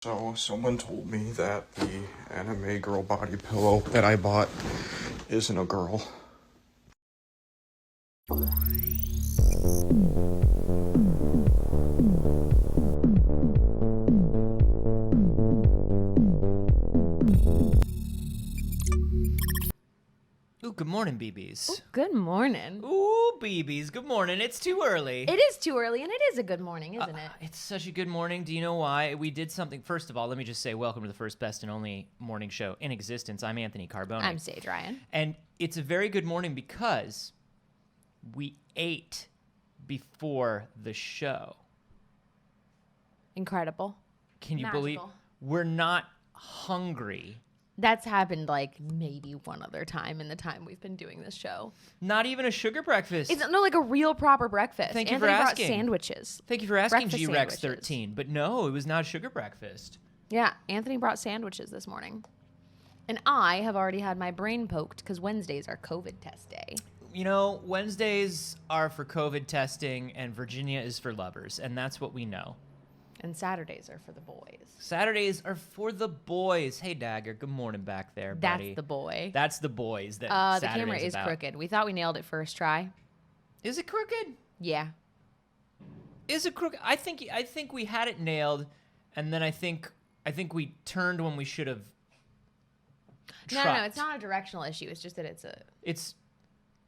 So someone told me that the anime girl body pillow that I bought isn't a girl. Ooh, good morning, BBs. Ooh, good morning. Ooh, BBs, good morning. It's too early. It is too early, and it is a good morning, isn't it? It's such a good morning. Do you know why? We did something. First of all, let me just say welcome to the first, best, and only morning show in existence. I'm Anthony Carboni. I'm Saige Ryan. And it's a very good morning because we ate before the show. Incredible. Can you Magical. believe we're not hungry? That's happened like maybe one other time in the time we've been doing this show. Not even a sugar breakfast. It's like a real proper breakfast. Thank you Anthony for brought asking. sandwiches. Thank you for asking, Breakfast G-Rex sandwiches. 13. But no, it was not a sugar breakfast. Yeah, Anthony brought sandwiches this morning. And I have already had my brain poked because Wednesdays are COVID test day. You know, Wednesdays are for COVID testing and Virginia is for lovers, and that's what we know. And Saturdays are for the boys. Saturdays are for the boys. Hey, Dagger, good morning back there, buddy. That's the boy. That's the boys that The Saturday's camera is about. crooked. We thought we nailed it first try. Is it crooked? Yeah. Is it crooked? I think we had it nailed, and then I think we turned when we should have. No, it's not a directional issue. It's just that it's a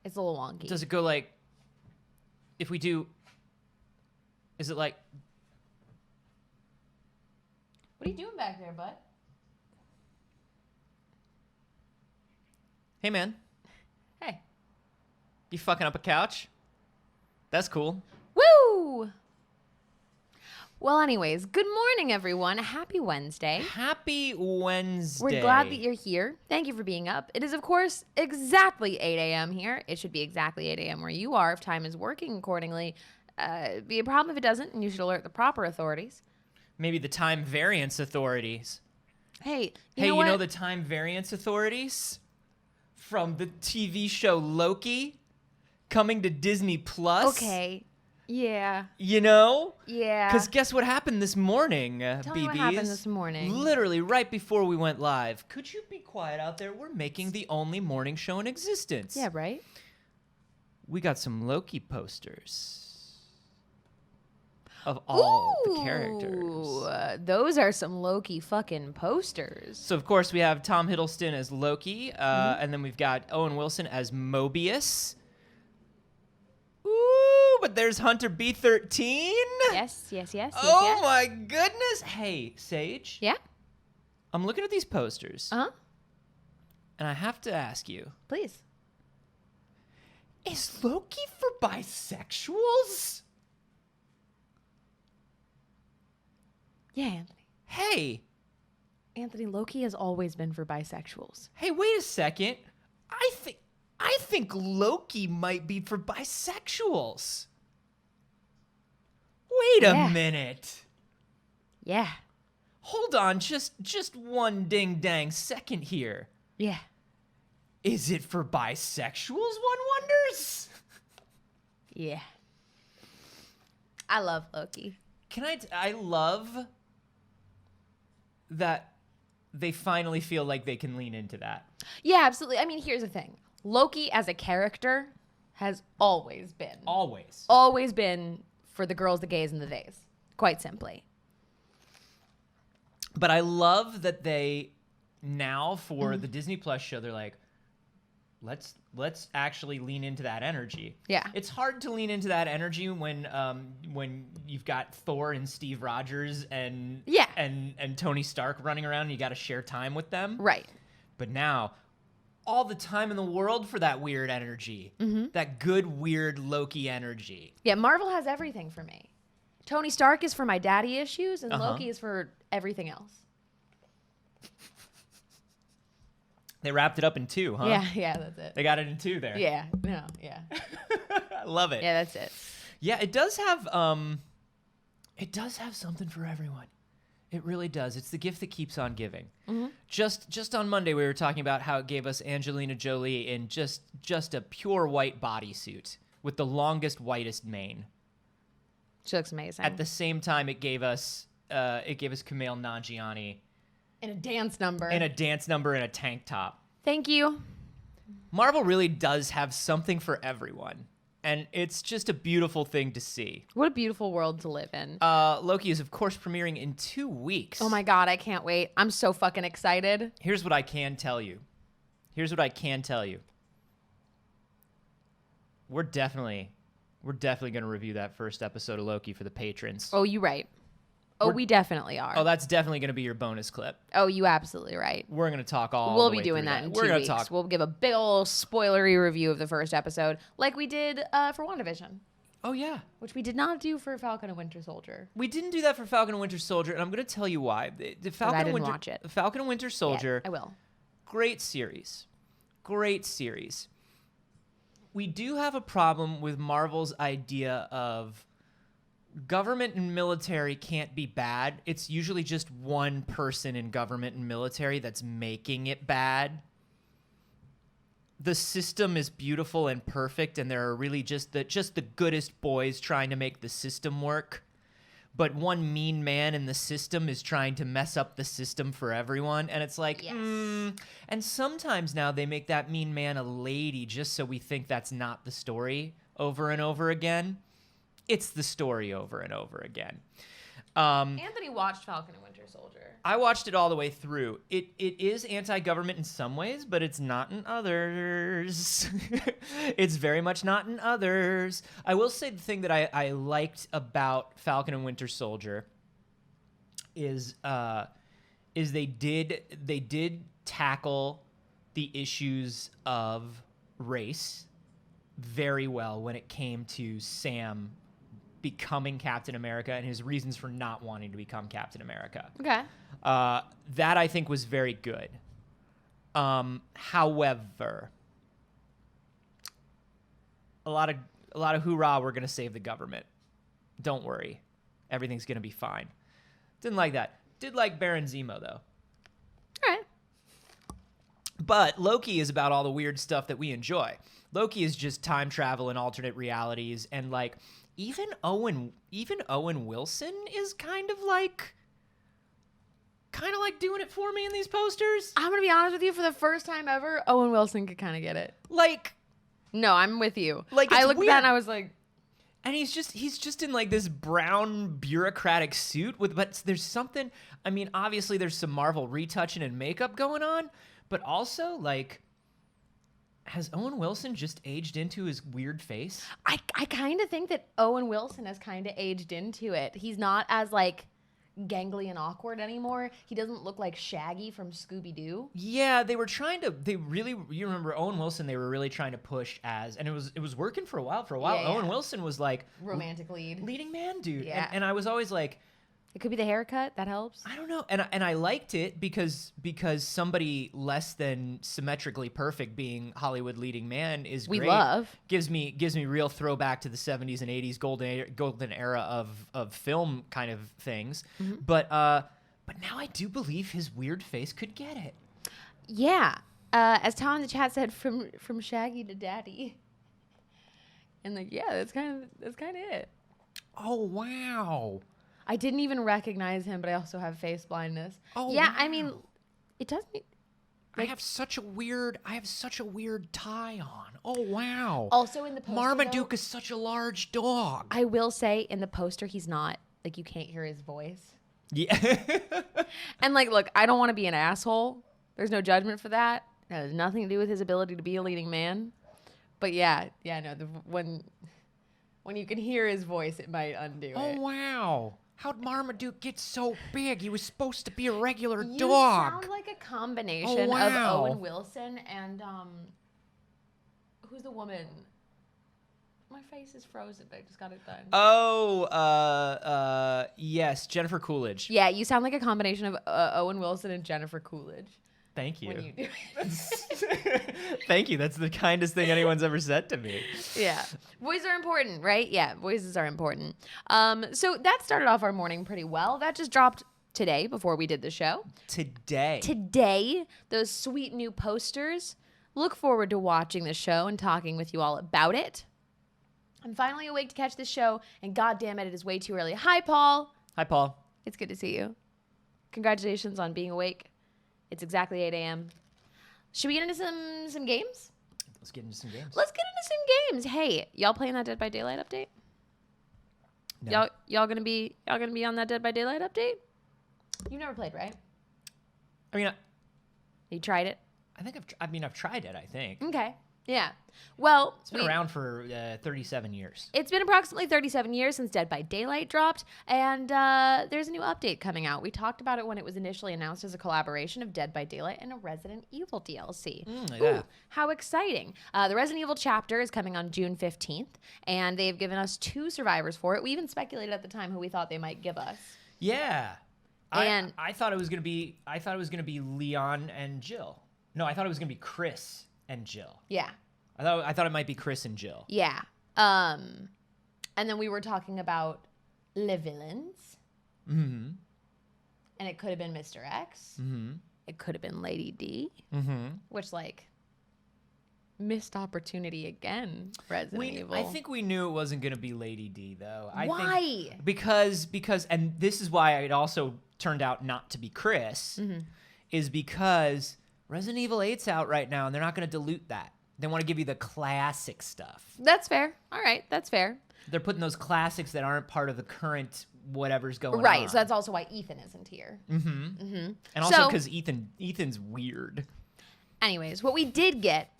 little wonky. Does it go like? If we do, is it like? What are you doing back there, bud? Hey, man, Hey. you fucking up a couch? That's cool. Woo! Well, anyways, good morning, everyone. Happy Wednesday. Happy Wednesday. We're glad that you're here. Thank you for being up. It is, of course, exactly 8 a.m. here. It should be exactly 8 a.m. where you are if time is working accordingly. Be a problem if it doesn't, and you should alert the proper authorities. Maybe the time variance authorities. Hey, You know the time variance authorities from the TV show Loki coming to Disney Plus? Okay. Yeah. You know? Yeah. Because guess what happened this morning, Tell me BBs? what happened this morning. Literally right before we went live. Could you be quiet out there? We're making the only morning show in existence. Yeah, right? We got some Loki posters of all the characters. Ooh, those are some Loki fucking posters. So, of course, we have Tom Hiddleston as Loki, and then we've got Owen Wilson as Mobius. Ooh, but there's Hunter B13. Yes. Oh, my goodness. Hey, Saige. Yeah? I'm looking at these posters, Uh-huh. and I have to ask you, Please. is Loki for bisexuals? Yeah, Anthony. Hey, Anthony, Loki has always been for bisexuals. wait a second. I think Loki might be for bisexuals. Wait a Yeah. minute. Yeah. Hold on, just one ding dang second here. Yeah. Is it for bisexuals, one wonders? Yeah. I love Loki. I love that they finally feel like they can lean into that. Yeah, absolutely. I mean, here's the thing. Loki as a character has always been. Always. Always been for the girls, the gays, and the theys. Quite simply. But I love that they now for the Disney Plus show, they're like, let's actually lean into that energy. Yeah. It's hard to lean into that energy when you've got Thor and Steve Rogers and Yeah. and Tony Stark running around and you got to share time with them. Right. But now all the time in the world for that weird energy. That good weird Loki energy. Yeah, Marvel has everything for me. Tony Stark is for my daddy issues, and Uh-huh. Loki is for everything else. They wrapped it up in 2, huh? Yeah, that's it. They got it in 2 there. Yeah, no, yeah. I love it. Yeah, that's it. Yeah, it does have something for everyone. It really does. It's the gift that keeps on giving. Just on Monday we were talking about how it gave us Angelina Jolie in just a pure white bodysuit with the longest whitest mane. She looks amazing. At the same time it gave us Kumail Nanjiani In a dance number. in a dance number in a tank top. Thank you. Marvel really does have something for everyone, and it's just a beautiful thing to see. What a beautiful world to live in. Loki is, of course, premiering in 2 weeks. Oh my God, I can't wait. I'm so fucking excited. Here's what I can tell you. We're definitely going to review that first episode of Loki for the patrons. Oh, you right. Oh, we definitely are. Oh, that's definitely going to be your bonus clip. Oh, you absolutely right. We're going to talk all We'll the be way doing through that in We're 2 gonna weeks. talk. We'll give a big ol' spoilery review of the first episode, like we did for WandaVision, Oh, yeah. which we did not do for Falcon and Winter Soldier. We didn't do that for Falcon and Winter Soldier, and I'm going to tell you why. The Falcon I and didn't Winter, watch it. Falcon and Winter Soldier, Yeah, I will. great series. Great series. We do have a problem with Marvel's idea of government and military can't be bad. It's usually just one person in government and military that's making it bad. The system is beautiful and perfect, and there are really just the goodest boys trying to make the system work. But one mean man in the system is trying to mess up the system for everyone. And it's like, Yes. And sometimes now they make that mean man a lady just so we think that's not the story over and over again. It's the story over and over again. Anthony watched Falcon and Winter Soldier. I watched it all the way through. It is anti-government in some ways, but it's not in others. It's very much not in others. I will say the thing that I liked about Falcon and Winter Soldier is they did tackle the issues of race very well when it came to Sam becoming Captain America and his reasons for not wanting to become Captain America. Okay. That I think was very good. However, a lot of hoorah, we're gonna save the government. Don't worry, everything's gonna be fine. Didn't like that. Did like Baron Zemo though. All right. But Loki is about all the weird stuff that we enjoy. Loki is just time travel and alternate realities, and like even Owen Wilson is kind of like doing it for me in these posters. I'm gonna be honest with you. For the first time ever, Owen Wilson could kind of get it. Like, No, I'm with you. Like, I it's looked weird. at that and I was like, and he's just in like this brown bureaucratic suit but there's something. I mean, obviously there's some Marvel retouching and makeup going on, but also like, has Owen Wilson just aged into his weird face? I kind of think that Owen Wilson has kind of aged into it. He's not as like gangly and awkward anymore. He doesn't look like Shaggy from Scooby-Doo. Yeah, you remember Owen Wilson, they were really trying to push as, and it was working for a while. Yeah. Owen Wilson was like Romantic lead. leading man dude. Yeah. And I was always like, It could be the haircut. That helps. I don't know. And I liked it because somebody less than symmetrically perfect being Hollywood leading man is We great. love. Gives me real throwback to the 70s and 80s golden era of film kind of things. Mm-hmm. But now I do believe his weird face could get it. Yeah. As Tom in the chat said, from Shaggy to Daddy. And like, yeah, that's kind of it. Oh wow. I didn't even recognize him, but I also have face blindness. Oh, yeah, wow. I mean, it doesn't. I have such a weird tie on. Oh wow. Also in the poster, Marmaduke though, is such a large dog. I will say in the poster he's not like, you can't hear his voice. Yeah. And like, look, I don't want to be an asshole. There's no judgment for that. It has nothing to do with his ability to be a leading man. But no, when you can hear his voice, it might undo it. Oh wow. How'd Marmaduke get so big? He was supposed to be a regular You dog. sound like a combination Oh, wow. of Owen Wilson and who's the woman? My face is frozen. I just got it done. Yes, Jennifer Coolidge. Yeah, you sound like a combination of Owen Wilson and Jennifer Coolidge Thank you. when you do it. Thank you. That's the kindest thing anyone's ever said to me. Yeah. Voices are important, right? Yeah, voices are important. So that started off our morning pretty well. That just dropped today before we did the show. Today, those sweet new posters. Look forward to watching the show and talking with you all about it. I'm finally awake to catch this show, and God damn it is way too early. Hi, Paul. Hi, Paul. It's good to see you. Congratulations on being awake. It's exactly 8 a.m. Should we get into some games? Let's get into some games. Let's get into some games. Hey, y'all playing that Dead by Daylight update? No. Y'all gonna be on that Dead by Daylight update? You've never played, right? I mean, You tried it? I think I've tried it. I think Okay. Yeah. Well, it's been around for 37 years. it's been approximately 37 years since Dead by Daylight dropped, and there's a new update coming out. We talked about it when it was initially announced as a collaboration of Dead by Daylight and a Resident Evil DLC. Yeah. Ooh, how exciting. The Resident Evil chapter is coming on June 15th, and they've given us 2 survivors for it. We even speculated at the time who we thought they might give us. Yeah. And I thought it was gonna be Leon and Jill. No, I thought it was gonna be Chris and Jill. Yeah. I thought it might be Chris and Jill. Yeah. And then we were talking about Le Villains. Mm-hmm. And it could have been Mr. X. Mm-hmm. It could have been Lady D. Mm-hmm. Which, like, missed opportunity again, Resident Evil. I think we knew it wasn't gonna be Lady D though. Why? Because and this is why it also turned out not to be Chris, is because Resident Evil 8's out right now and they're not gonna dilute that. They want to give you the classic stuff. That's fair. All right, that's fair. They're putting those classics that aren't part of the current whatever's going on. Right, so that's also why Ethan isn't here. And also because Ethan's weird. Anyways, what we did get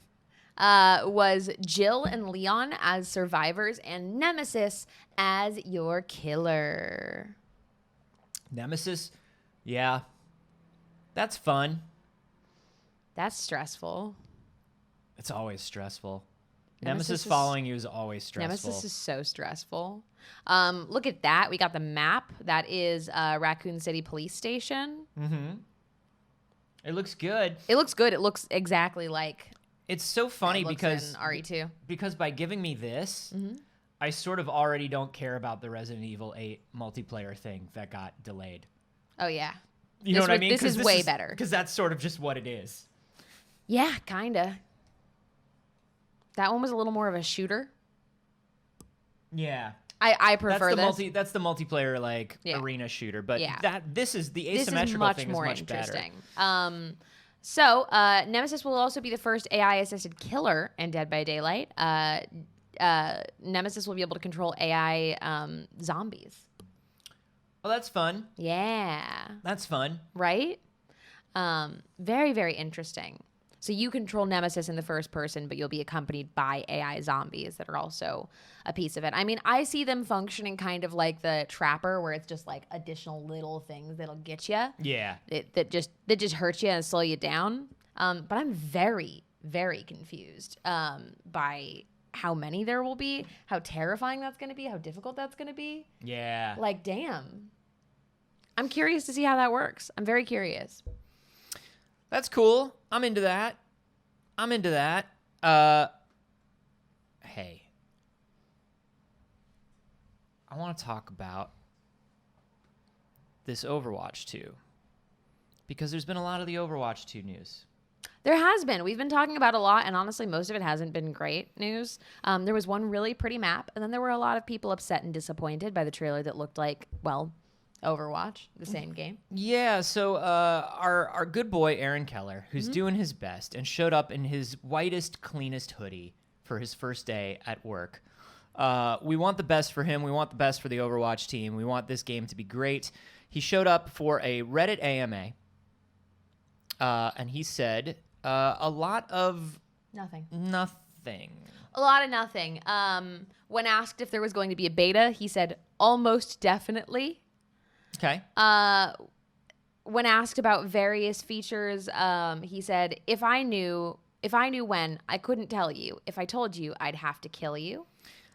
was Jill and Leon as survivors and Nemesis as your killer. Nemesis, yeah. That's fun. That's stressful. It's always stressful. Nemesis Nemesis is- following you is always stressful. Nemesis is so stressful. Look at that. We got the map. That is Raccoon City Police Station. It looks good. It looks good. It looks exactly like It's so funny it looks because in RE2. because by giving me this, I sort of already don't care about the Resident Evil 8 multiplayer thing that got delayed. Oh, yeah. You know what I mean? This 'Cause is way better. Because that's sort of just what it is. Yeah, kind of. That one was a little more of a shooter. Yeah. I prefer That's this. That's the multiplayer like Yeah. arena shooter, but Yeah. this is the This asymmetrical is much thing more is much better. interesting. So Nemesis will also be the first AI-assisted killer in Dead by Daylight. Nemesis will be able to control AI zombies. Oh, that's fun. Yeah. That's fun. Right? Very, very interesting. So you control Nemesis in the first person, but you'll be accompanied by AI zombies that are also a piece of it. I mean, I see them functioning kind of like the Trapper, where it's just like additional little things that'll get you. Yeah. That just hurt you and slow you down. But I'm very, very confused by how many there will be, how terrifying that's going to be, how difficult that's going to be. Yeah. Like, damn. I'm curious to see how that works. I'm very curious. That's cool. I'm into that. Hey. I want to talk about this Overwatch 2. Because there's been a lot of the Overwatch 2 news. There has been. We've been talking about a lot, and honestly, most of it hasn't been great news. There was one really pretty map, and then there were a lot of people upset and disappointed by the trailer that looked like, well, Overwatch, the same game. Yeah, so our good boy Aaron Keller, who's doing his best and showed up in his whitest, cleanest hoodie for his first day at work. We want the best for him. We want the best for the Overwatch team. We want this game to be great. He showed up for a Reddit AMA, and he said a lot of Nothing. nothing. A lot of nothing. When asked if there was going to be a beta, he said almost definitely. Okay. When asked about various features, he said, if I knew when, I couldn't tell you. If I told you, I'd have to kill you.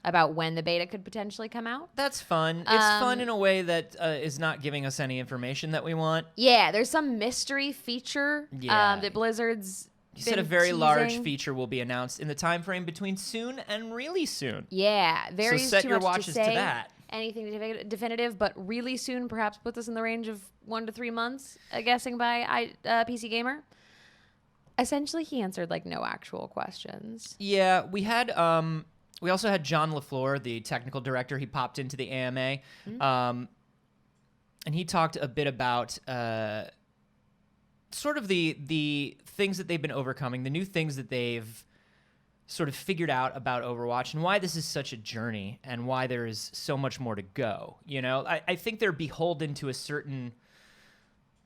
About when the beta could potentially come out. That's fun. It's fun in a way that is not giving us any information that we want. Yeah, there's some mystery feature that Blizzard's He said a very large feature will be announced in the time frame between soon and really soon. Yeah, very So set too your much watches to say. that. Anything definitive, but really soon perhaps puts us in the range of 1 to 3 months, guessing by PC Gamer. Essentially, he answered like no actual questions. Yeah, we had we also had John LaFleur, the technical director. He popped into the AMA, and he talked a bit about sort of the things that they've been overcoming, the new things that they've sort of figured out about Overwatch, and why this is such a journey, and why there is so much more to go. You know, I think they're beholden to a certain.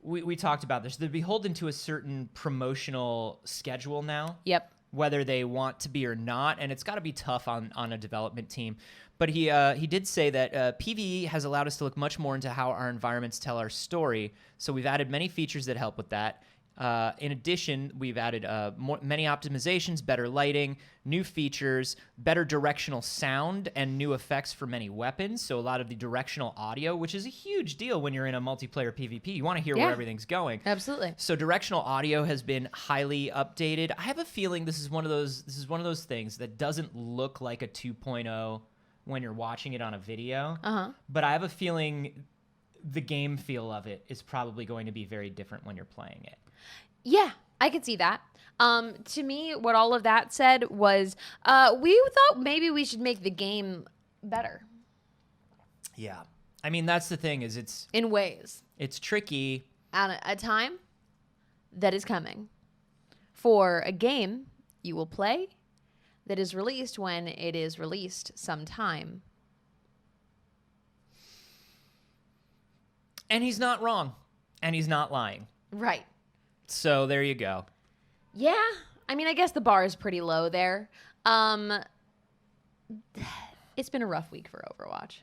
We talked about this. They're beholden to a certain promotional schedule now. Yep. Whether they want to be or not, and it's got to be tough on a development team. But he did say that PvE has allowed us to look much more into how our environments tell our story. So we've added many features that help with that. In addition, we've added many optimizations, better lighting, new features, better directional sound, and new effects for many weapons. So a lot of the directional audio, which is a huge deal when you're in a multiplayer PvP. You want to hear where everything's going. Absolutely. So directional audio has been highly updated. I have a feeling this is one of those things that doesn't look like a 2.0 when you're watching it on a video. But I have a feeling the game feel of it is probably going to be very different when you're playing it. Yeah, I could see that. To me, what all of that said was we thought maybe we should make the game better. Yeah. I mean, that's the thing is it's in ways. It's tricky. At a time that is coming for a game you will play that is released when it is released sometime. And he's not wrong. And he's not lying. Right. So there you go. Yeah. I mean, I guess the bar is pretty low there. It's been a rough week for Overwatch.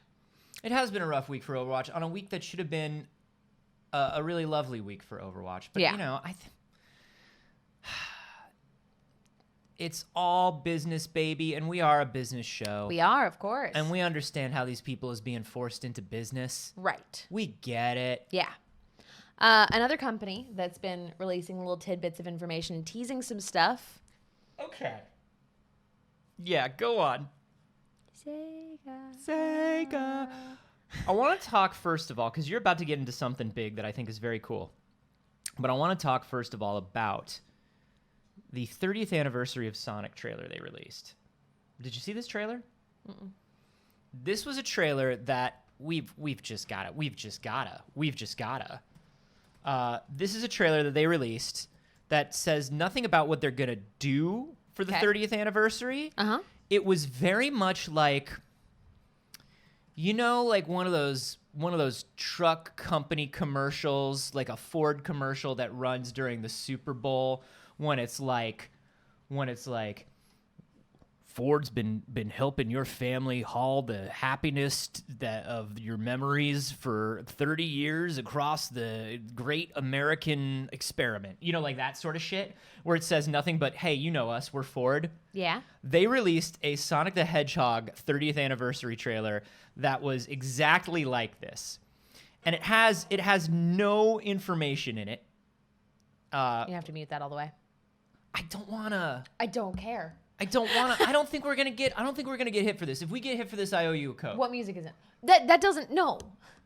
It has been a rough week for Overwatch on a week that should have been a really lovely week for Overwatch. But, you know, it's all business, baby, and we are a business show. We are, of course. And we understand how these people is being forced into business. Right. We get it. Yeah. Another company that's been releasing little tidbits of information, teasing some stuff. Okay. Yeah, go on. Sega. I want to talk first of all, because you're about to get into something big that I think is very cool. But I want to talk first of all about the 30th anniversary of Sonic trailer they released. Did you see this trailer? Mm-mm. This was a trailer that we've just gotta. This is a trailer that they released that says nothing about what they're gonna do for the 30th anniversary. It was very much like, you know, like one of those truck company commercials, like a Ford commercial that runs during the Super Bowl, when it's like Ford's been helping your family haul the happiness of your memories for 30 years across the great American experiment. You know, like that sort of shit, where it says nothing but, hey, you know us, we're Ford. Yeah. They released a Sonic the Hedgehog 30th anniversary trailer that was exactly like this. And it has no information in it. You have to mute that all the way. I don't wanna. I don't care. I don't think we're gonna get hit for this. If we get hit for this, I owe you a Coke. What music is it? That doesn't. No.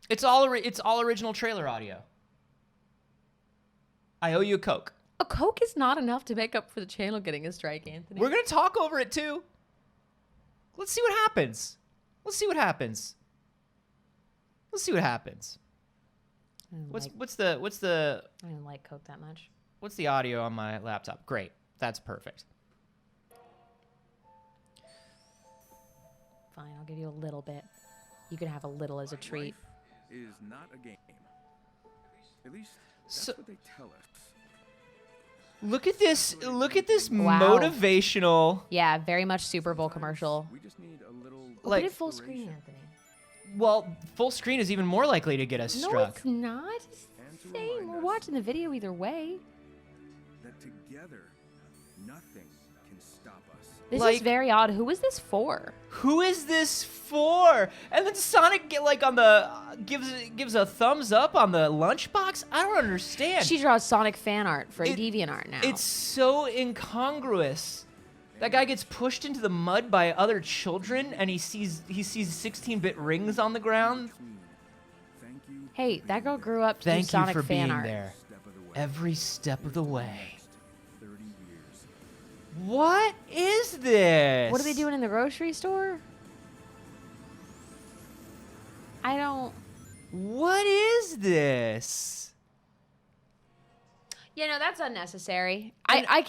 It's all original trailer audio. I owe you a Coke. A Coke is not enough to make up for the channel getting a strike, Anthony. We're gonna talk over it too. Let's see what happens. What's the I didn't like Coke that much. What's the audio on my laptop? Great. That's perfect. Fine, I'll give you a little bit. You can have a little as a treat. Life is not a game. At least that's what they tell us. Look at this Wow. motivational. Yeah, very much Super Bowl commercial. We just need a little Put it full screen, Anthony. Well, full screen is even more likely to get us No, struck. it's not. It's the same. We're watching the video either way. that together nothing can stop us. This Like- is very odd. Who is this for? Who is this for? And then Sonic gives a thumbs up on the lunchbox. I don't understand. She draws Sonic fan art for DeviantArt now. It's so incongruous. That guy gets pushed into the mud by other children, and he sees 16-bit rings on the ground. Thank you. Hey, that girl grew up to do Thank you Sonic for fan being art. there Step of the way. every step of the way. 30 years. What is this? What are they doing in the grocery store? I don't. What is this? You know, that's unnecessary. And- I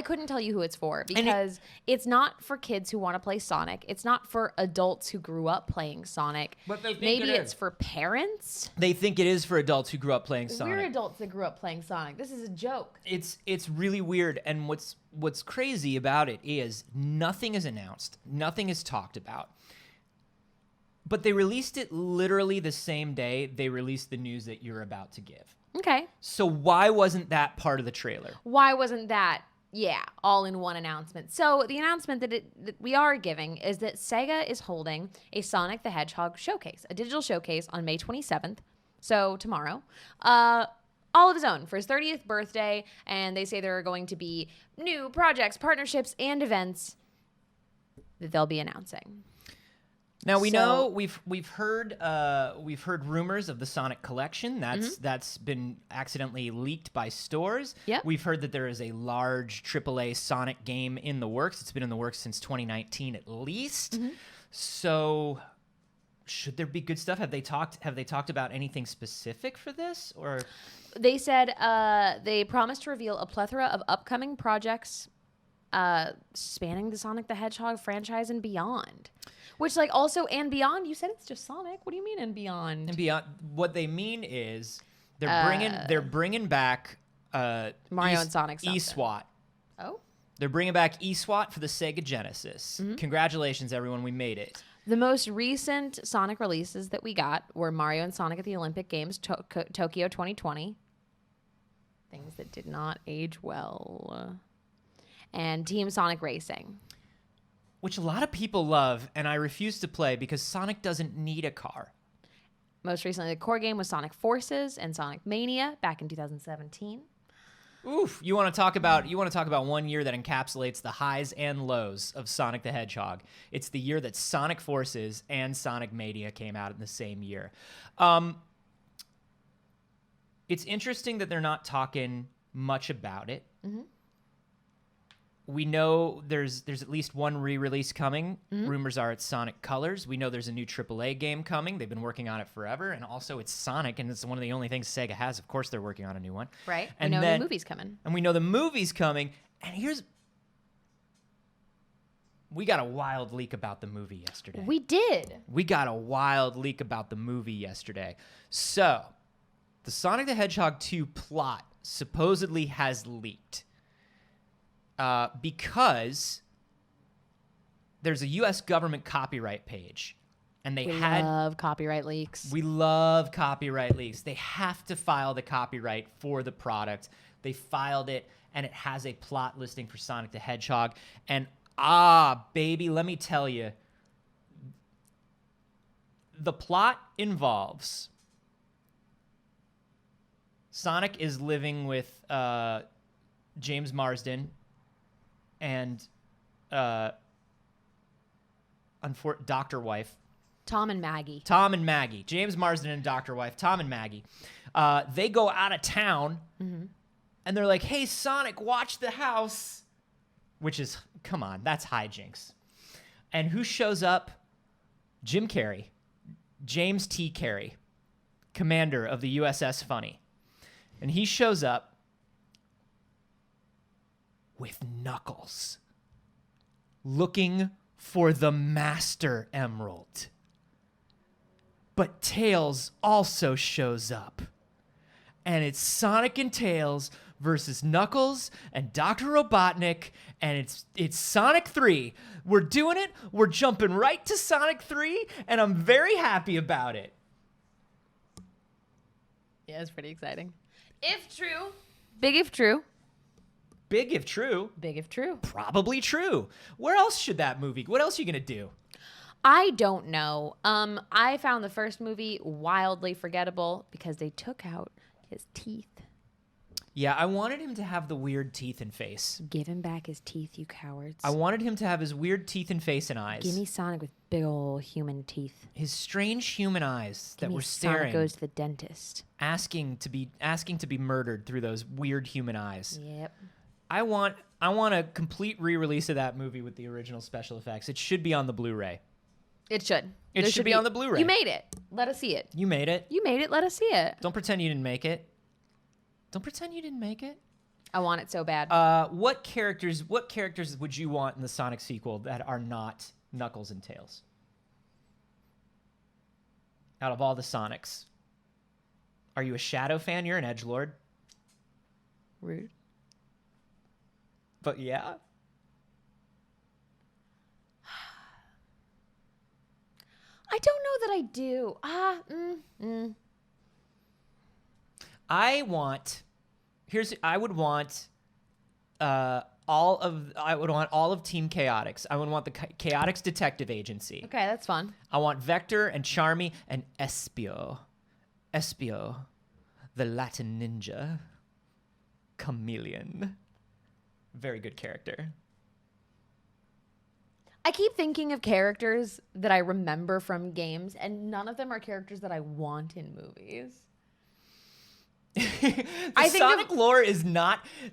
couldn't tell you who it's for because it's not for kids who want to play Sonic. It's not for adults who grew up playing Sonic. But they think Maybe it it's is. for parents. They think it is for adults who grew up playing Sonic. We're adults that grew up playing Sonic. This is a joke. It's really weird, and what's crazy about it is nothing is announced, nothing is talked about. But they released it literally the same day they released the news that you're about to give. Okay. So why wasn't that part of the trailer? Why wasn't that, all in one announcement? So the announcement that we are giving is that Sega is holding a Sonic the Hedgehog showcase, a digital showcase on May 27th, so tomorrow, all of his own for his 30th birthday, and they say there are going to be new projects, partnerships, and events that they'll be announcing. Now we know we've heard rumors of the Sonic collection that's been accidentally leaked by stores. Yep. We've heard that there is a large AAA Sonic game in the works. It's been in the works since 2019 at least. So should there be good stuff? Have they talked about anything specific for this, or They said they promised to reveal a plethora of upcoming projects spanning the Sonic the Hedgehog franchise and beyond. Which, like, also, and beyond, you said it's just Sonic. What do you mean and beyond? and beyond? What they mean is they're bringing back Mario and Sonic something. eSWAT. Oh? They're bringing back eSWAT for the Sega Genesis. Congratulations, everyone. We made it. The most recent Sonic releases that we got were Mario and Sonic at the Olympic Games, Tokyo 2020. Things that did not age well. And Team Sonic Racing. Which a lot of people love, and I refuse to play because Sonic doesn't need a car. Most recently, the core game was Sonic Forces and Sonic Mania back in 2017. Oof! You want to talk about 1 year that encapsulates the highs and lows of Sonic the Hedgehog. It's the year that Sonic Forces and Sonic Mania came out in the same year. It's interesting that they're not talking much about it. We know there's at least one re-release coming. Rumors are it's Sonic Colors. We know there's a new AAA game coming. They've been working on it forever. And also it's Sonic, and it's one of the only things Sega has. Of course they're working on a new one. Right. And we know then, the movie's coming. And we know the movie's coming. And we got a wild leak about the movie yesterday. We did. We got a wild leak about the movie yesterday. So, the Sonic the Hedgehog 2 plot supposedly has leaked. Because there's a U.S. government copyright page, and We love copyright leaks. we love copyright leaks. They have to file the copyright for the product. They filed it, and it has a plot listing for Sonic the Hedgehog. And baby, let me tell you, the plot involves Sonic is living with James Marsden and Dr. Wife. Tom and Maggie. Tom and Maggie. James Marsden and Dr. Wife. Tom and Maggie. They go out of town, and they're like, hey, Sonic, watch the house. Which is, come on, that's hijinks. And who shows up? Jim Carrey. James T. Carrey, commander of the USS Funny. And he shows up with Knuckles, looking for the Master Emerald. But Tails also shows up. And it's Sonic and Tails versus Knuckles and Dr. Robotnik, and it's Sonic 3. We're doing it. We're jumping right to Sonic 3, and I'm very happy about it. Yeah, it's pretty exciting. If true. Big if true. Big if true. Big if true. Probably true. Where else should that movie? What else are you going to do? I don't know. I found the first movie wildly forgettable because they took out his teeth. Yeah, I wanted him to have the weird teeth and face. Give him back his teeth, you cowards. I wanted him to have his weird teeth and face and eyes. Give me Sonic with big ol' human teeth. His strange human eyes that Give were me staring, Sonic goes to the dentist. asking to be murdered through those weird human eyes. Yep. I want a complete re-release of that movie with the original special effects. It should be on the Blu-ray. It should. It There should be on the Blu-ray. You made it. Let us see it. You made it. You made it. Let us see it. Don't pretend you didn't make it. Don't pretend you didn't make it. I want it so bad. What characters would you want in the Sonic sequel that are not Knuckles and Tails? Out of all the Sonics. Are you a Shadow fan? You're an edgelord. Rude. But yeah. I don't know that I do. I would want all of Team Chaotix. I would want the Chaotix Detective Agency. Okay, that's fun. I want Vector and Charmy and Espio. Espio, the Latin ninja. Chameleon. Very good character. I keep thinking of characters that I remember from games, and none of them are characters that I want in movies. The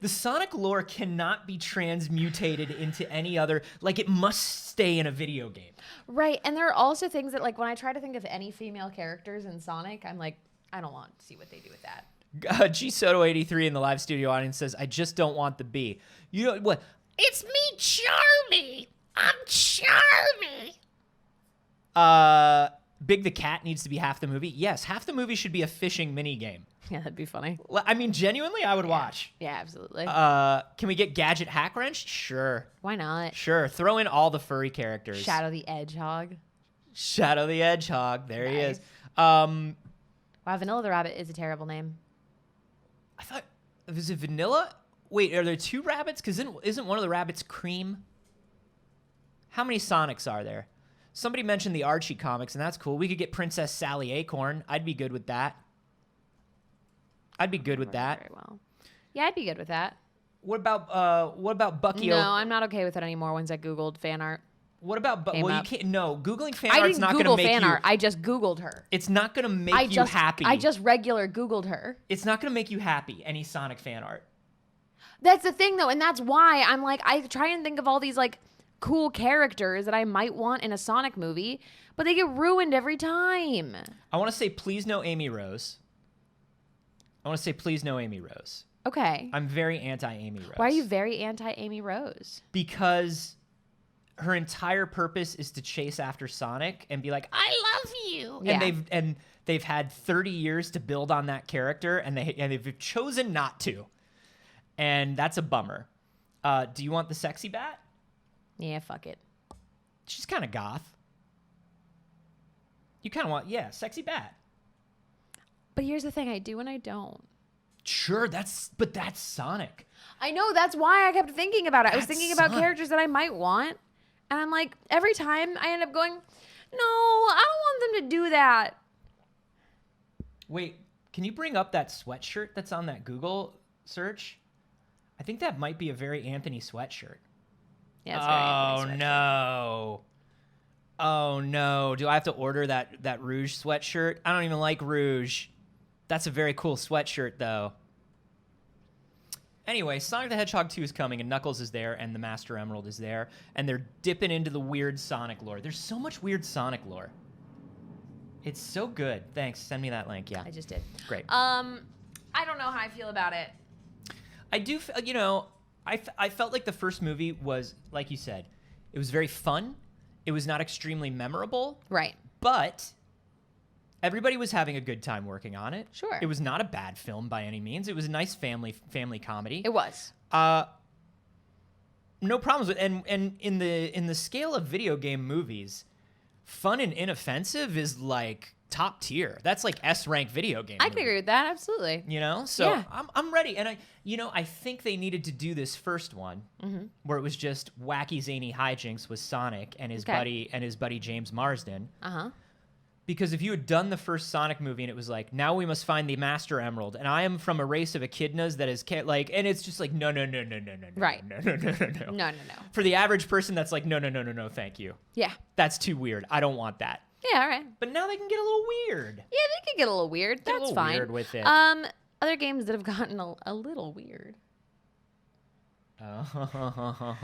Sonic lore cannot be transmutated into any other, like it must stay in a video game. Right, and there are also things that, like, when I try to think of any female characters in Sonic, I'm like, I don't want to see what they do with that. G Soto 83 in the live studio audience says, "I just don't want the B." You know what? It's me, Charmy. I'm Charmy. Big the Cat needs to be half the movie. Yes, half the movie should be a fishing mini game. Yeah, that'd be funny. I mean, genuinely, I would watch. Yeah, absolutely. Can we get Gadget Hack Wrench? Sure. Why not? Sure. Throw in all the furry characters. Shadow the Hedgehog. Shadow the Hedgehog. There he is. Wow, Vanilla the Rabbit is a terrible name. I thought, was it Vanilla? Wait, are there two rabbits? Because isn't one of the rabbits Cream? How many Sonics are there? Somebody mentioned the Archie comics, and that's cool. We could get Princess Sally Acorn. I'd be good with that. Very well. Yeah, I'd be good with that. What about Bucky? No, I'm not okay with it anymore. Once I Googled fan art. What about Came well, up. you can't. No, googling fan I art's didn't not going Google to make fan you. art. I just Googled her. It's not going to make you happy. I just regular Googled her. It's not going to make you happy. Any Sonic fan art. That's the thing, though, and that's why I'm like, I try and think of all these like cool characters that I might want in a Sonic movie, but they get ruined every time. I want to say please no Amy Rose. Okay. I'm very anti-Amy Rose. Why are you very anti-Amy Rose? Because her entire purpose is to chase after Sonic and be like, I love you. Yeah. And they've had 30 years to build on that character, and they've chosen not to. And that's a bummer. Do you want the sexy bat? Yeah, fuck it. She's kind of goth. You kind of want, sexy bat. But here's the thing, I do and I don't. Sure, but that's Sonic. I know, that's why I kept thinking about it. I was That's thinking about Sonic. characters that I might want, and I'm like, every time I end up going, no, I don't want them to do that. Wait, can you bring up that sweatshirt that's on that Google search? I think that might be a very Anthony sweatshirt. Yeah, it's very Anthony sweatshirt. No. Oh no. Do I have to order that Rouge sweatshirt? I don't even like Rouge. That's a very cool sweatshirt though. Anyway, Sonic the Hedgehog 2 is coming, and Knuckles is there, and the Master Emerald is there, and they're dipping into the weird Sonic lore. There's so much weird Sonic lore. It's so good. Thanks. Send me that link. Yeah. I just did. Great. I don't know how I feel about it. I do, I felt like the first movie was, like you said, it was very fun. It was not extremely memorable. Right. But everybody was having a good time working on it. Sure. It was not a bad film by any means. It was a nice family comedy. It was. No problems with, and in the scale of video game movies, fun and inoffensive is like top tier. That's like S-rank video game. I can agree with that, absolutely. You know, so Yeah. I'm ready, and I think they needed to do this first one where it was just wacky zany hijinks with Sonic and his buddy James Marsden. Because if you had done the first Sonic movie and it was like, now we must find the Master Emerald, and I am from a race of echidnas that is like, and it's just like no. Right. No. No. For the average person, that's like no, thank you. Yeah. That's too weird. I don't want that. Yeah, all right. But now they can get a little weird. Yeah, they could get a little weird. Get a That's little fine. weird with it. Other games that have gotten a little weird. Oh.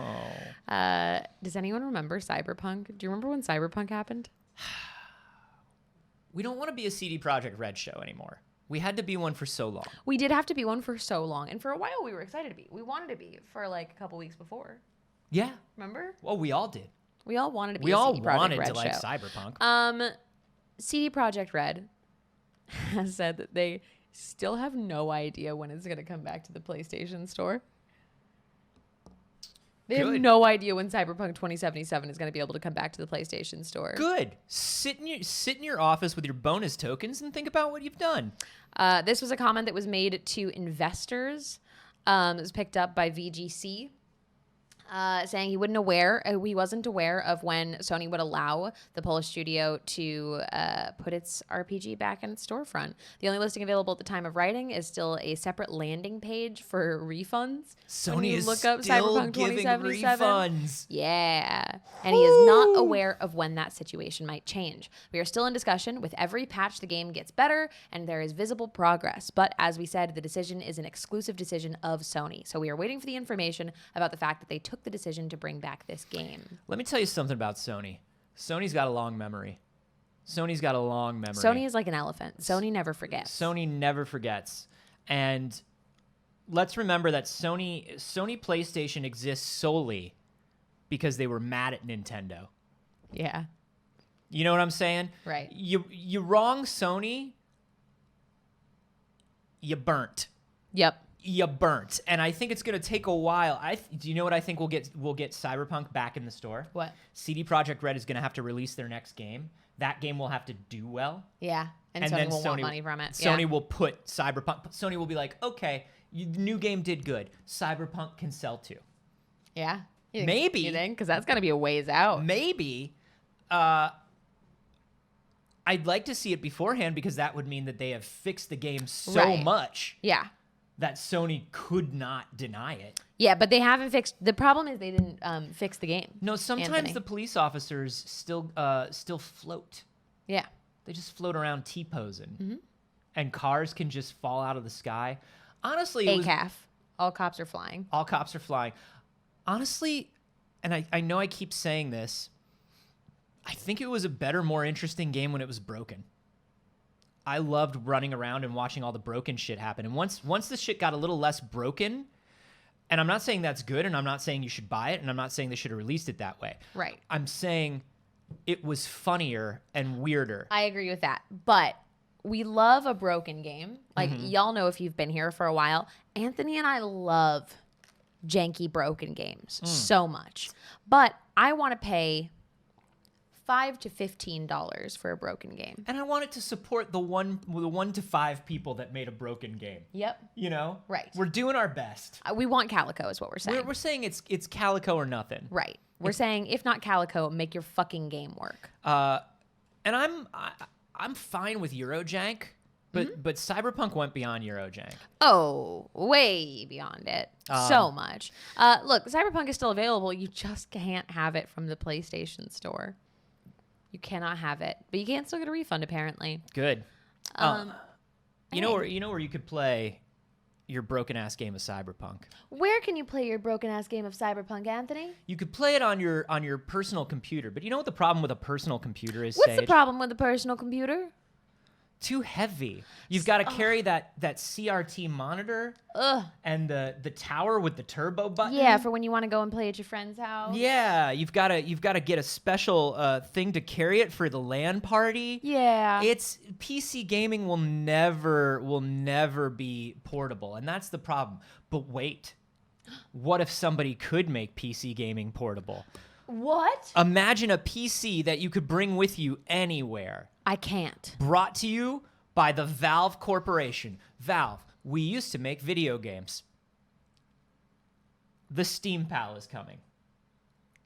Does anyone remember Cyberpunk? Do you remember when Cyberpunk happened? We don't want to be a CD Projekt Red show anymore. We had to be one for so long. We did have to be one for so long. And for a while, we were excited to be. We wanted to be for like a couple weeks before. Yeah. Remember? Well, we all did. We all wanted to be We a all CD Projekt wanted Red to like show. Cyberpunk. CD Projekt Red has said that they still have no idea when it's going to come back to the PlayStation Store. They have Good. no idea when Cyberpunk 2077 is going to be able to come back to the PlayStation Store. Good. Sit in your office with your bonus tokens and think about what you've done. This was a comment that was made to investors. It was picked up by VGC. Saying he wasn't aware of when Sony would allow the Polish studio to put its RPG back in its storefront. The only listing available at the time of writing is still a separate landing page for refunds. When Sony you is look up still Cyberpunk giving 2077. refunds. Yeah. And he is not aware of when that situation might change. We are still in discussion. With every patch, the game gets better and there is visible progress. But as we said, the decision is an exclusive decision of Sony. So we are waiting for the information about the fact that they took the decision to bring back this game. Let me tell you something about Sony. Sony's got a long memory. Sony's got a long memory. Sony is like an elephant. Sony never forgets. Sony never forgets. And let's remember that Sony PlayStation exists solely because they were mad at Nintendo. Yeah. You know what I'm saying? Right. You wrong Sony, you burnt. Yep. You burnt. And I think it's going to take a while. Do you know what I think we'll get Cyberpunk back in the store? What? CD Projekt Red is going to have to release their next game. That game will have to do well. Yeah. And Sony then will want money from it. Sony Yeah. will put Cyberpunk. Sony will be like, okay, the new game did good. Cyberpunk can sell too. Yeah. Maybe. You think? Because that's going to be a ways out. Maybe. I'd like to see it beforehand because that would mean that they have fixed the game so Right. much Yeah. that Sony could not deny it. Yeah, but they haven't fixed. The problem is they didn't fix the game. No, sometimes Anthony. the police officers still float. Yeah. They just float around T-posing. Mm-hmm. And cars can just fall out of the sky. Honestly, it was, ACAF. All cops are flying. all cops are flying. Honestly, and I know I keep saying this, I think it was a better, more interesting game when it was broken. I loved running around and watching all the broken shit happen. And once the shit got a little less broken, and I'm not saying that's good, and I'm not saying you should buy it, and I'm not saying they should have released it that way. Right. I'm saying it was funnier and weirder. I agree with that. But we love a broken game. Like, y'all know if you've been here for a while, Anthony and I love janky broken games so much. But I want to pay $5 to $15 for a broken game. And I wanted to support the 1 to 5 people that made a broken game. Yep. You know? Right. We're doing our best. We want Calico is what we're saying. We're saying it's Calico or nothing. Right. We're saying if not Calico, make your fucking game work. And I'm fine with Eurojank, but Cyberpunk went beyond Eurojank. Oh, way beyond it. So much. Look, Cyberpunk is still available. You just can't have it from the PlayStation Store. You cannot have it, but you can still get a refund apparently. Good. You know where you could play your broken ass game of Cyberpunk. Where can you play your broken ass game of Cyberpunk, Anthony? You could play it on your personal computer, but you know what the problem with a personal computer is? What's the Saige? problem with the personal computer? Too heavy. You've got to carry that CRT monitor and the tower with the turbo button. Yeah, for when you want to go and play at your friend's house. Yeah, you've got to get a special thing to carry it for the LAN party. Yeah. It's PC gaming will never be portable, and that's the problem. But wait. What if somebody could make PC gaming portable? What? Imagine a PC that you could bring with you anywhere. I can't. Brought to you by the Valve Corporation. Valve, we used to make video games. The Steam Pal is coming.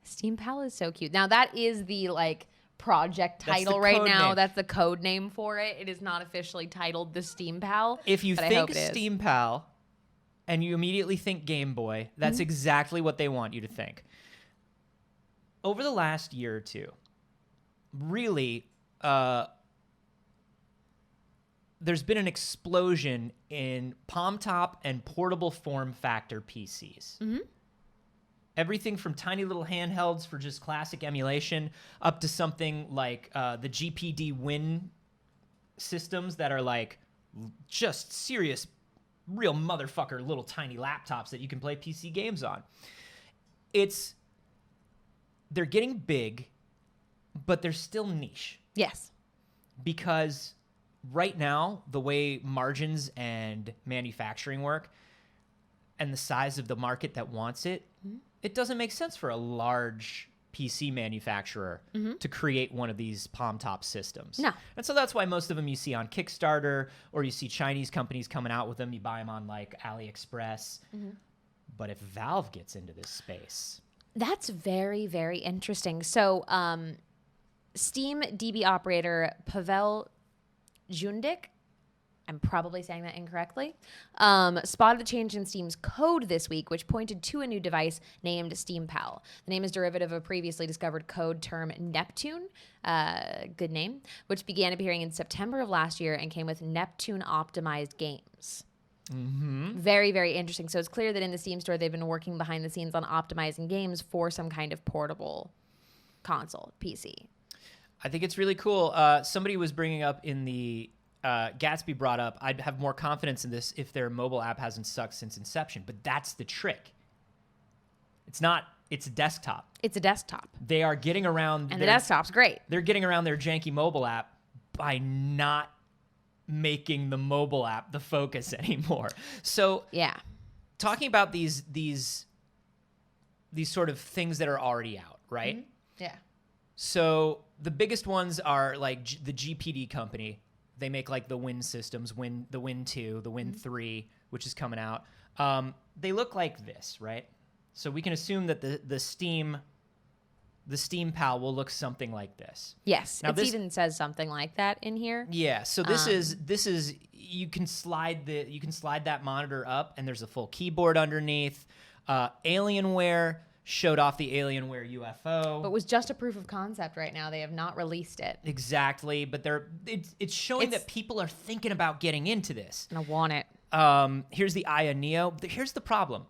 Steam Pal is so cute. Now that is the project That's the title right code now. name. That's the code name for it. It is not officially titled the Steam Pal. If you but I think hope it is. Steam Pal and you immediately think Game Boy, that's exactly what they want you to think. Over the last year or two, really, there's been an explosion in palm top and portable form factor PCs. Everything from tiny little handhelds for just classic emulation up to something like the GPD Win systems that are like just serious, real motherfucker little tiny laptops that you can play PC games on. They're getting big, but they're still niche. Yes. Because right now, the way margins and manufacturing work and the size of the market that wants it, it doesn't make sense for a large PC manufacturer to create one of these palm top systems. No. And so that's why most of them you see on Kickstarter, or you see Chinese companies coming out with them. You buy them on like AliExpress. But if Valve gets into this space... That's very, very interesting. So Steam DB operator Pavel Jundik, I'm probably saying that incorrectly, spotted the change in Steam's code this week, which pointed to a new device named SteamPal. The name is derivative of a previously discovered code term Neptune, good name, which began appearing in September of last year and came with Neptune-optimized games. Very, very interesting. So it's clear that in the Steam store, they've been working behind the scenes on optimizing games for some kind of portable console, PC. I think it's really cool. Somebody was bringing up in the... Gatsby brought up, I'd have more confidence in this if their mobile app hasn't sucked since inception. But that's the trick. It's not. It's a desktop. It's a desktop. They are getting around... And the desktop's great. They're getting around their janky mobile app by not making the mobile app the focus anymore. So yeah, talking about these sort of things that are already out, right? Yeah. So the biggest ones are like the GPD company. They make like the Win systems, the Win 2, the Win 3, which is coming out. They look like this, right? So we can assume that the Steam Pal will look something like this. Yes, now it even says something like that in here. Yeah, so this is you can slide that monitor up, and there's a full keyboard underneath. Alienware showed off the Alienware UFO. But it was just a proof of concept right now. They have not released it. Exactly, but it's showing that people are thinking about getting into this. And I want it. Here's the Aya Neo. Here's the problem.